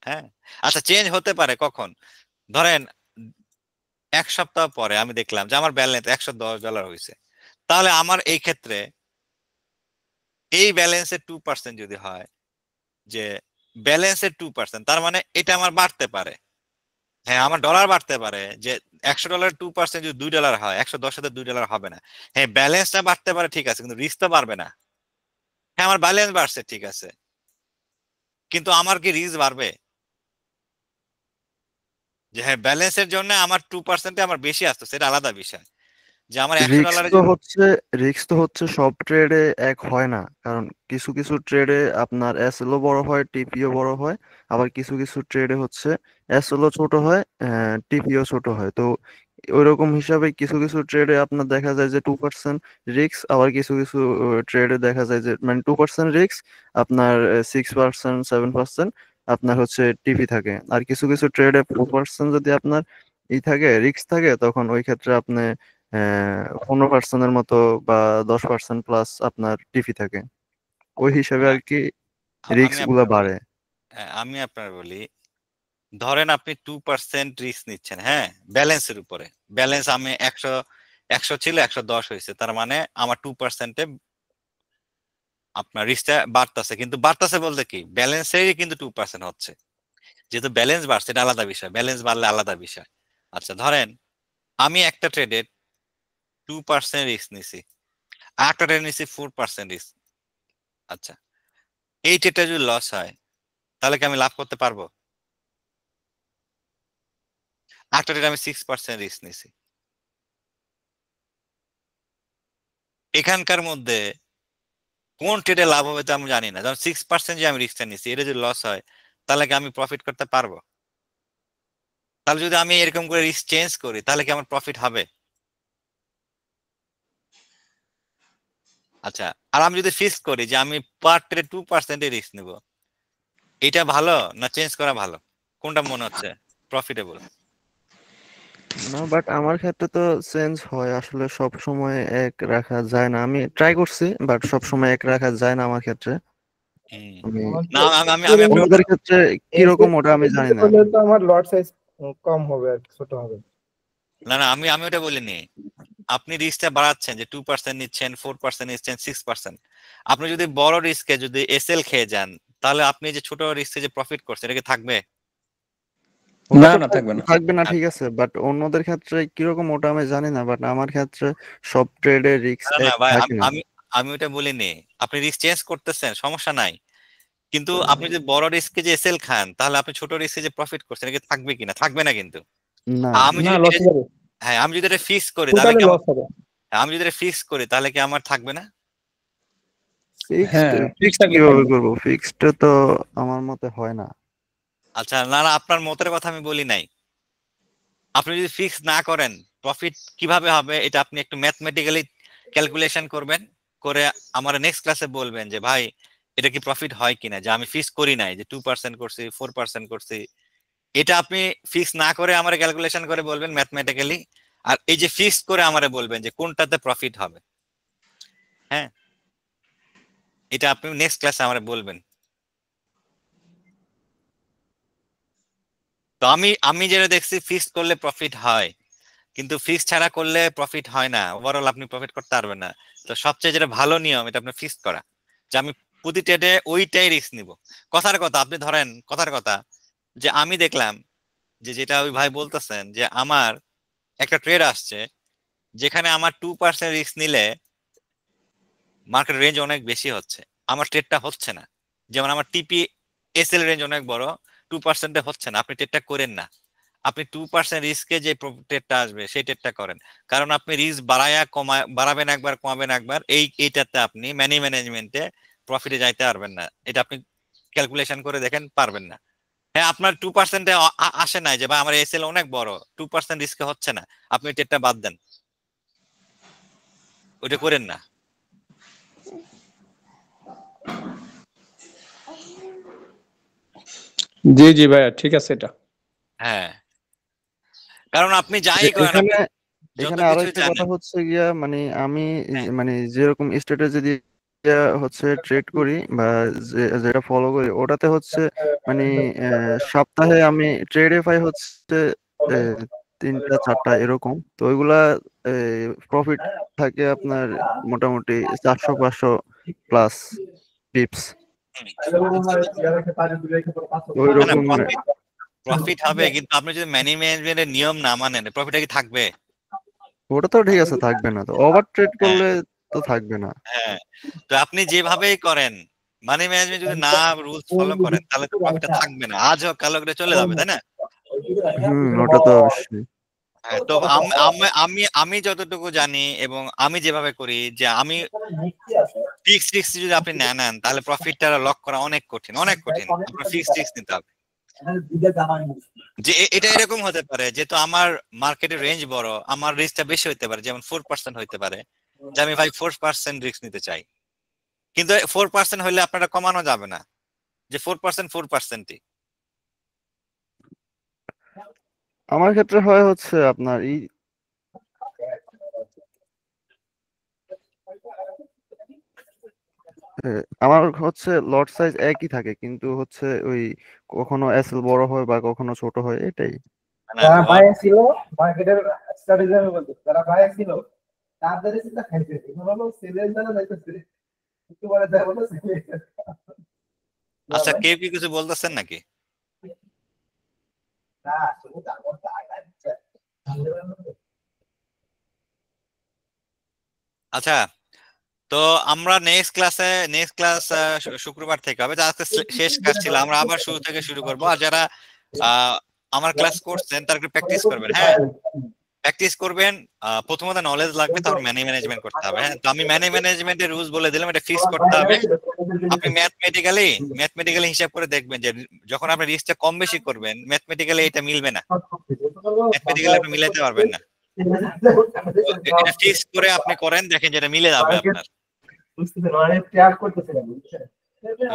Speaker 1: হ্যাঁ, আচ্ছা, চেঞ্জ হতে পারে কখন? ধরেন 1 সপ্তাহ পরে আমি দেখলাম যে আমার ব্যালেন্স $110 হয়েছে, তাহলে আমার এই ক্ষেত্রে এই ব্যালেন্সের 2% যদি হয়, যে ব্যালেন্সের 2%, তার মানে এটা আমার বাড়তে পারে। হ্যাঁ, আমার ডলার বাড়তে পারে, যে $100 2% যদি $2 হয়, 110 সাথে $2 হবে না। হ্যাঁ, ব্যালেন্সটা বাড়তে পারে, ঠিক আছে, কিন্তু রিস্ক তো বাড়বে না। হ্যাঁ, আমার ব্যালেন্স বাড়ছে ঠিক আছে, কিন্তু আমার কি রিস্ক বাড়বে? যে হ্যাঁ, ব্যালেন্সের জন্য আমার 2% আমার বেশি আসতো, সেটা আলাদা বিষয়। যে আমার
Speaker 5: রিস্ক
Speaker 1: $100
Speaker 5: তো হচ্ছে রিস্ক তো হচ্ছে সব ট্রেডে এক হয় না, কারণ কিছু কিছু ট্রেডে আপনার এসএলও বড় হয়, টিপিও বড় হয়, আবার কিছু কিছু ট্রেডে হচ্ছে এসএলও ছোট হয়, টিপিও ছোট হয়। তো ওইরকম হিসাবে কিছু কিছু ট্রেডে আপনার দেখা যায় যে 2% রিস্ক, আবার কিছু কিছু ট্রেডে দেখা যায় যে মানে 2% রিস্ক আপনার 6% 7% আপনার হচ্ছে টিপি থাকে। আর কিছু কিছু ট্রেডে 4% যদি আপনার থাকে রিস্ক থাকে, তখন ওই ক্ষেত্রে আপনি 15%-এর মতো বা 10% প্লাস আপনার টিফি থাকে। ওই হিসাবে আর কি রিস্ক
Speaker 1: আমি
Speaker 5: গুলা
Speaker 1: আপনার বলি,
Speaker 5: বাড়ে।
Speaker 1: আমি আপনার বলি, ধরেন আপনি 2% রিস্ক নিচ্ছেন, হ্যাঁ, ব্যালেন্সের উপরে। ব্যালেন্স আমি 100 ছিল 110 হয়েছে, তার মানে আমার 2%-এ আপনার রিস্কটা বাড়তেছে। কিন্তু বাড়তেছে বলতে কি, ব্যালেন্সেরই কিন্তু 2% হচ্ছে। যেহেতু ব্যালেন্স বাড়ছে এটা আলাদা বিষয়, ব্যালেন্স বাড়লে আলাদা বিষয়। আচ্ছা, ধরেন আমি একটা ট্রেডে 2% রিস্ক নিছি, আর একটা ট্রেডে নিছি 4% রিস্ক। আচ্ছা, এই ট্রেডটা যদি লস হয়, তাহলে কি আমি লাভ করতে পারবো? একটা ট্রেডে আমি 6% রিস্ক নিছি। এখানকার মধ্যে কোন ট্রেডে লাভ হবে তা আমি জানি না। যেমন 6% যে আমি রিস্কটা নিছি, এটা যদি লস হয়, তাহলে কি আমি প্রফিট করতে পারবো? তাহলে যদি আমি এরকম করে রিস্ক চেঞ্জ করি, তাহলে কি আমার প্রফিট হবে? আচ্ছা, আর আমি যদি ফিক্স করি যে আমি পার ট্রেডে 2% রিস্ক নিব, এটা ভালো না চেঞ্জ করা ভালো? কোনটা মনে হচ্ছে প্রফিটেবল?
Speaker 5: না, বাট আমার ক্ষেত্রে তো চেঞ্জ হয়, আসলে সব সময় এক রাখা যায় না। আমি ট্রাই করছি, বাট সব সময় এক রাখা যায় না আমার ক্ষেত্রে। আমি
Speaker 1: না, আমি
Speaker 5: অন্যদের ক্ষেত্রে কিরকম ওটা আমি জানি না।
Speaker 8: হলে তো আমার লট সাইজ কম হবে আর কি, ছোট হবে।
Speaker 1: না না, আমি ওটা বলিনি। আপনি রিস্কটা বাড়াচ্ছেন, যে 2% নিচ্ছেন, 4% নিচ্ছেন, 6%। আপনি যদি বড় রিস্কে যদি এসএল খেয়ে যান, তাহলে আপনি যে ছোট রিস্কে যে প্রফিট করছেন, এটা কি থাকবে?
Speaker 5: ওটা
Speaker 9: না
Speaker 5: তো
Speaker 9: না, থাকবে না।
Speaker 5: থাকবে না, ঠিক আছে, বাট অন্যদের ক্ষেত্রে কিরকম ওটা আমি জানি না। বাট আমার ক্ষেত্রে সব ট্রেডে রিস্ক
Speaker 1: না না
Speaker 5: এক
Speaker 1: ভাই,
Speaker 5: থাকে না।
Speaker 1: আমি ওটা বলিনি। আপনি রিস্ক চেঞ্জ করতেছেন, সমস্যা নাই, কিন্তু আপনি যদি বড় রিস্কে যে এসএল খান, তাহলে আপনি ছোট রিস্কে যে প্রফিট করছেন, এটা কি থাকবে কিনা? থাকবে না কিন্তু।
Speaker 5: না
Speaker 1: আমি
Speaker 8: না
Speaker 1: যদি
Speaker 8: লস
Speaker 1: এটা-
Speaker 8: হবে,
Speaker 1: হ্যাঁ আমি যদি এটা ফিক্স করি তাহলে
Speaker 8: টোটালি
Speaker 1: কি
Speaker 8: লস হবে।
Speaker 1: আমি যদি এটা ফিক্স করি তাহলে কি আমার থাকবে না?
Speaker 5: ফিক্সড
Speaker 8: হ্যাঁ
Speaker 5: ফিক্সড
Speaker 8: থাকবে
Speaker 5: কিভাবে
Speaker 8: থাকবে।
Speaker 5: করবো? ফিক্সড তো আমার মতে হয় না।
Speaker 1: আচ্ছা না না, আপনার মতের কথা আমি বলি নাই। আপনি যদি ফিক্স না করেন প্রফিট কিভাবে হবে এটা আপনি একটু ম্যাথমেটিক্যালি ক্যালকুলেশন করবেন, করে আমার নেক্সট ক্লাসে বলবেন যে ভাই এটা কি প্রফিট হয় কিনা, যে আমি ফিক্স করি নাই যে 2% করছি 4% করছি। এটা আপনি ফিক্স না করে আমার ক্যালকুলেশন করে বলবেন ম্যাথমেটিক্যালি, আর এই যে ফিক্স করে আমারে বলবেন যে কোনটাতে প্রফিট হবে। হ্যাঁ এটা আপনি নেক্সট ক্লাসে আমারে বলবেন। তো আমি আমি যেটা দেখছি ফিক্স করলে প্রফিট হয়, কিন্তু ফিক্স ছাড়া করলে প্রফিট হয় না, ওভারঅল আপনি প্রফিট করতে পারবেন না। তো সবচেয়ে যেটা ভালো নিয়ম এটা আপনি ফিক্স করা, যে আমি প্রতি ট্রেডে ওইটাই রিস্ক নিব। কথার কথা আপনি ধরেন, কথার কথা যে আমি দেখলাম যে যেটা ওই ভাই বলতেছেন যে আমার একটা ট্রেড আসছে যেখানে আমার 2% রিস্ক নিলে মার্কেট রেঞ্জ অনেক বেশি হচ্ছে, আমার ট্রেডটা হচ্ছে না। যেমন আমার টিপি এসএল রেঞ্জ অনেক বড়, 2% হচ্ছে না, আপনি ট্রেডটা করেন না। আপনি 2% রিস্কে যে ট্রেডটা আসবে সেই ট্রেডটা করেন, কারণ আপনি রিস্ক বাড়াবেন একবার কমাবেন একবার, এইটাতে আপনি মানি ম্যানেজমেন্টে প্রফিটে যাইতে পারবেন না। এটা আপনি ক্যালকুলেশন করে দেখেন, পারবেন না। হ্যাঁ আপনার 2% আসে নাই যে ভাই আমার এসএল অনেক বড়, 2% রিস্কে হচ্ছে না, আপনি ট্রেডটা বাদ দেন, ওইটা করেন না।
Speaker 8: জি জি ভাইয়া ঠিক আছে এটা।
Speaker 1: হ্যাঁ কারণ আপনি যাই করেন,
Speaker 5: এখানে
Speaker 1: আপনি যত
Speaker 5: এখানে আরো
Speaker 1: কিছু
Speaker 5: একটা কথা
Speaker 1: জানেন।
Speaker 5: হচ্ছে গিয়া, মানে আমি
Speaker 1: হ্যাঁ
Speaker 5: মানে যেরকম স্ট্র্যাটেজি দিয়ে হচ্ছে ট্রেড করি বা যেটা ফলো করি, ওটাতে হচ্ছে মানে সপ্তাহে আমি ট্রেডে পাই হচ্ছে 3টা 4টা এরকম। তো ওইগুলা প্রফিট থাকে আপনার মোটামুটি 400-500 প্লাস পিপস ওই
Speaker 1: না না,
Speaker 5: রকম।
Speaker 1: প্রফিট হবে, কিন্তু আপনি যদি মানি ম্যানেজমেন্টের নিয়ম না মানেন প্রফিটটা কি থাকবে?
Speaker 5: ওটা তো ঠিক আছে, থাকবে না। তো ওভার ট্রেড
Speaker 1: হ্যাঁ
Speaker 5: করলে তো থাকবে না।
Speaker 1: হ্যাঁ, তো আপনি যেভাবেই করেন মানি ম্যানেজমেন্ট যদি না রুলস ফলো করেন তাহলে তো প্রফিটটা থাকবে না, আজ হোক কালো করে চলে যাবে, তাই না?
Speaker 5: ওটা তো অবশ্যই।
Speaker 1: হ্যাঁ তো আমি যতটুকু জানি এবং আমি যেভাবে করি, যে আমি ফিক্স রিস্ক যদি আপনি না নেন তাহলে প্রফিটটা লক করা অনেক কঠিন, অনেক কঠিন। আপনার ফিক্স রিস্ক নিতে হবে। যে এটা এরকম হতে পারে যেহেতু আমার মার্কেটের রেঞ্জ বড়, আমার রিস্কটা বেশি হতে পারে, যেমন 4% হতে পারে, যে আমি ভাই 4% রিস্ক নিতে চাই, কিন্তু 4% হলে আপনারা কমানো যাবে না, যে 4% 4%ই।
Speaker 5: আমার ক্ষেত্রে হয় হচ্ছে আপনার আমার হচ্ছে লট সাইজ একই থাকে, কিন্তু হচ্ছে ওই কখনো এসএল বড় হয় বা কখনো ছোট হয়, এটাই।
Speaker 1: না
Speaker 8: যারা
Speaker 1: লট
Speaker 8: বাইরে ছিল মার্কেটের স্ট্র্যাটেজি আমি বলতে, যারা বাইরে ছিল তাদের চিন্তা খাইছে, এখন হলো সেলের দ্বারা যাইতেছে একটু পরে দেখা হলো
Speaker 1: আচ্ছা কেউ কি কিছু বলতেছেন নাকি? আচ্ছা তো আমরা নেক্সট ক্লাস শুক্রবার থেকে হবে, আজকে শেষ ক্লাস ছিল, আমরা আবার শুরু থেকে শুরু করব। আর যারা আমার ক্লাস করছেন তারা প্র্যাকটিস করবেন, হ্যাঁ প্র্যাকটিস করবেন। প্রথমত নলেজ লাগবে, তারপর মানি ম্যানেজমেন্ট করতে হবে। হ্যাঁ তো আমি মানি ম্যানেজমেন্টের রুলস বলে দিলাম, এটা ফিক্স করতে হবে। আপনি ম্যাথমেটিক্যালি হিসাব করে দেখবেন যে যখন আপনি রিস্কটা কম বেশি করবেন ম্যাথমেটিক্যালি এটা মিলবে না, ম্যাথমেটিক্যালি আপনি মিলাতে পারবেন না। তো এটা ফিক্স করে আপনি করেন, দেখেন যেটা মিলে যাবে আপনার,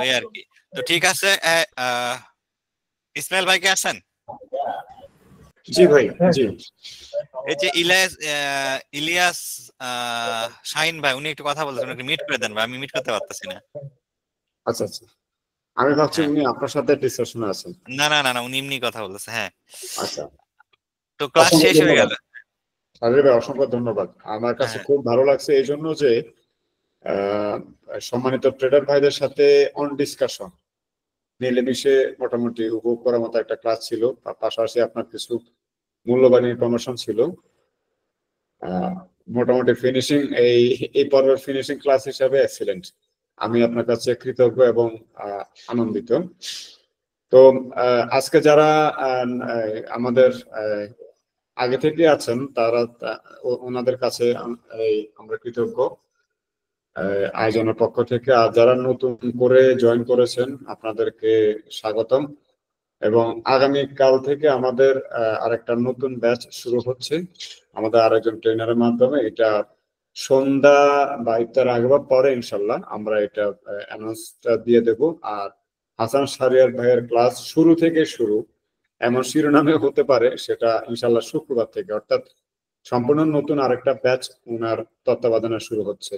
Speaker 1: ওই আর কি। তো ঠিক আছে, ইসমাইল ভাই কে আছেন?
Speaker 9: জি ভাই জি।
Speaker 1: এই যে ইলিয়াস শাহিন ভাই, উনি একটু কথা বলতেছেন, একটু মিট করে দেন ভাই, আমি মিট করতে পারতেছি না।
Speaker 9: আচ্ছা আচ্ছা, আমি ভাবছি
Speaker 1: হ্যাঁ
Speaker 9: উনি আপনার সাথে ডিসকাশনে আছেন।
Speaker 1: না না না না, উনি এমনি কথা বলতেছে। হ্যাঁ
Speaker 9: আচ্ছা,
Speaker 1: তো ক্লাস
Speaker 9: অসংখ্য
Speaker 1: শেষ হয়ে গেল।
Speaker 9: ধন্যবাদ সাবির ভাই, অসংখ্য ধন্যবাদ। আমার কাছে
Speaker 1: হ্যাঁ
Speaker 9: খুব ভালো লাগছে এই জন্য যে সম্মানিত ট্রেডার ভাইদের সাথে অন ডিসকাশন মিলেমিশে মোটামুটি উপভোগ করার মতো একটা ক্লাস ছিল। তার পাশাপাশি আপনার কিছু মূল্যবান ইনফরমেশন ছিল। মোটামুটি ফিনিশিং এই পর্বের ফিনিশিং ক্লাস হিসাবে এক্সিলেন্ট। আমি আপনার কাছে কৃতজ্ঞ এবং আনন্দিত। তো আজকে যারা আমাদের আগে থেকে আছেন তারা ওনাদের কাছে আমরা কৃতজ্ঞ আয়োজনের পক্ষ থেকে। আর যারা নতুন করে জয়েন করেছেন আপনাদেরকে স্বাগতম। এবং আগামী কাল থেকে আমাদের আরেকটা নতুন ব্যাচ শুরু হচ্ছে আমাদের আরেকজন ট্রেনারের মাধ্যমে। এটা সন্ধ্যা বা ইফতার আগে বা পরে ইনশাল্লাহ আমরা এটা অ্যানাউন্সটা দিয়ে দেব। আর হাসান শাহরিয়ার ভাইয়ের ক্লাস শুরু থেকে শুরু এমন শিরোনামে হতে পারে, সেটা ইনশাল্লাহ শুক্রবার থেকে, অর্থাৎ সম্পূর্ণ নতুন আরেকটা ব্যাচ ওনার তত্ত্বাবধানে শুরু হচ্ছে।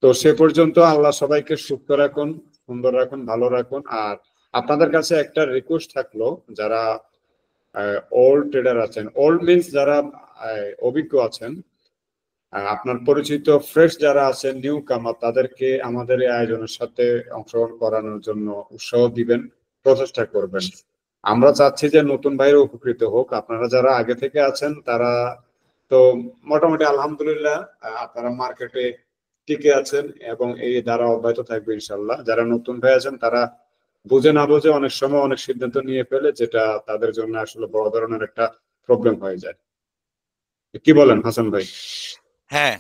Speaker 9: তো সে পর্যন্ত আল্লাহ সবাইকে সুস্থ রাখুন, সুন্দর রাখুন, ভালো রাখুন। আর আপনাদের কাছে একটা রিকোয়েস্ট থাকলো, যারা ওল্ড ট্রেডার আছেন, ওল্ড মিনস যারা অভিজ্ঞ আছেন, আপনার পরিচিত ফ্রেশ যারা আছেন, নিউ কামার, তাদেরকে আমাদের এই আয়োজনের সাথে অংশগ্রহণ করানোর জন্য উৎসাহ দিবেন, প্রচেষ্টা করবেন। আমরা চাচ্ছি যে নতুন ভাইরা উপকৃত হোক। আপনারা যারা আগে থেকে আছেন তারা তো মোটামুটি আলহামদুলিল্লাহ আপনারা মার্কেটে টিকে আছেন এবং এই দ্বারা অব্যাহত থাকবে ইনশাল্লাহ। যারা নতুন ভাই আছেন তারা বুঝে না বুঝে অনেক সময় অনেক সিদ্ধান্ত নিয়ে ফেলে, যেটা তাদের জন্য আসলে বড় ধরনের একটা প্রবলেম হয়ে যায়। কি বলেন হাসান ভাই?
Speaker 1: হ্যাঁ,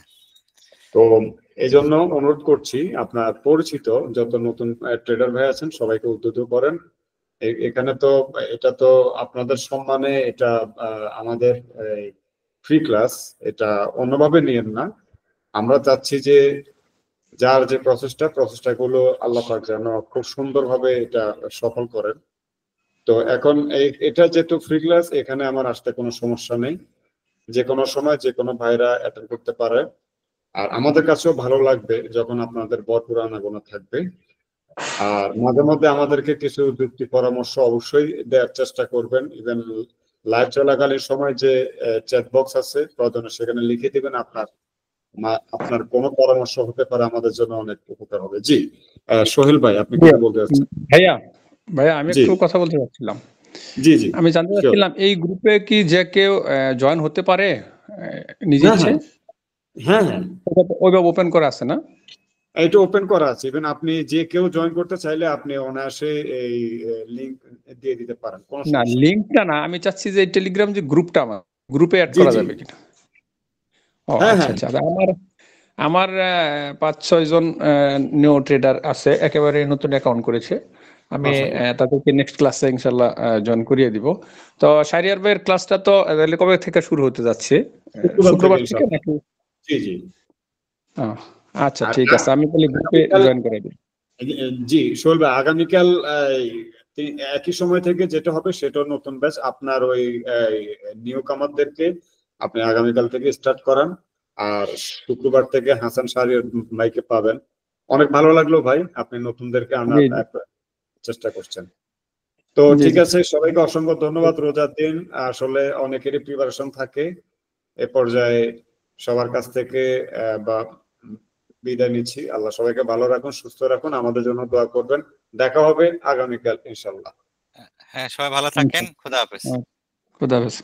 Speaker 9: তো এই জন্য অনুরোধ করছি আপনার পরিচিত যত নতুন ট্রেডার ভাই আছেন সবাইকে উদ্বুদ্ধ করেন। এখানে তো এটা তো আপনাদের সম্মানে, এটা আমাদের ফ্রি ক্লাস, এটা অন্যভাবে নিয়েন না। আমরা চাচ্ছি যে যার যে প্রসেসটা গুলো আল্লাহ পাক যেন খুব সুন্দরভাবে এটা সফল করেন। তো এখন এটা যেহেতু ফ্রি ক্লাস, এখানে আমার আসতে কোনো সমস্যা নেই, যে কোনো সময় যে কোনো ভাইরা অ্যাটেন্ড করতে পারে। আর আমাদের কাছেও ভালো লাগবে যখন আপনাদের ভরপুর আনাগোনা থাকবে। আর মাঝে মধ্যে আমাদেরকে কিছু যুক্তি পরামর্শ অবশ্যই দেওয়ার চেষ্টা করবেন। ইভেন লাইভ চলাকালীন সময় যে চ্যাট বক্স আছে প্রয়োজনে সেখানে লিখে দিবেন আপনার কোনো পরামর্শ হতে পারে, আমাদের জন্য অনেক উপকার হবে। জি সোহেল ভাই, আপনি কি বলতে চাচ্ছেন?
Speaker 10: ভাইয়া আমি একটু কথা বলতে চাচ্ছিলাম।
Speaker 9: জি জি,
Speaker 10: আমি জানতে চাচ্ছিলাম এই গ্রুপে কি যে কেউ জয়েন হতে পারে নিজে ইচ্ছে?
Speaker 9: হ্যাঁ হ্যাঁ,
Speaker 10: ওইভাবে ওপেন করা আছে না?
Speaker 9: এটা ওপেন করা আছে। ইভেন আপনি যে কেউ জয়েন করতে চাইলে আপনি অনায়াসে এই লিংক দিয়ে দিতে পারেন।
Speaker 10: না, লিংকটা না, আমি চাচ্ছি যে টেলিগ্রাম যে গ্রুপটা, আমার গ্রুপে অ্যাড করা যাবে কিনা। ও আচ্ছা আচ্ছা, আমার 5-6 জন নিউ ট্রেডার আছে, একেবারে নতুন অ্যাকাউন্ট করেছে। আমি তাদেরকে নেক্সট ক্লাসে ইনশাল্লাহ জয়েন করিয়ে দিব। তো শাহরিয়ার ভাইয়ের ক্লাসটা তো কবে থেকে শুরু হতে যাচ্ছে? শুক্রবার থেকে নাকি?
Speaker 9: জি জি,
Speaker 10: আচ্ছা ঠিক আছে, আমি তাহলে গ্রুপে জয়েন করে দিই।
Speaker 9: জি সোহেল ভাই, আগামীকাল একই সময় থেকে যেটা হবে সেটা নতুন ব্যাচ। আপনার ওই নিউ কামারদেরকে আপনি আগামীকাল থেকে স্টার্ট করান। আর শুক্রবার থেকে হাসান শাহরিয়ার ভাইকে পাবেন। অনেক ভালো লাগলো ভাই, আপনি নতুনদেরকে আনার চেষ্টা করছেন। তো ঠিক আছে, সবাইকে অসংখ্য ধন্যবাদ। রোজার দিন আসলে অনেকেরই প্রিপারেশন থাকে। এ পর্যায়ে সবার কাছ থেকে বা বিদায় নিচ্ছি। আল্লাহ সবাইকে ভালো রাখুন, সুস্থ রাখুন, আমাদের জন্য দোয়া করবেন। দেখা হবে আগামীকাল ইনশাল্লাহ।
Speaker 1: হ্যাঁ, সবাই ভালো থাকেন। খোদা হাফেজ।
Speaker 10: খোদা হাফেজ।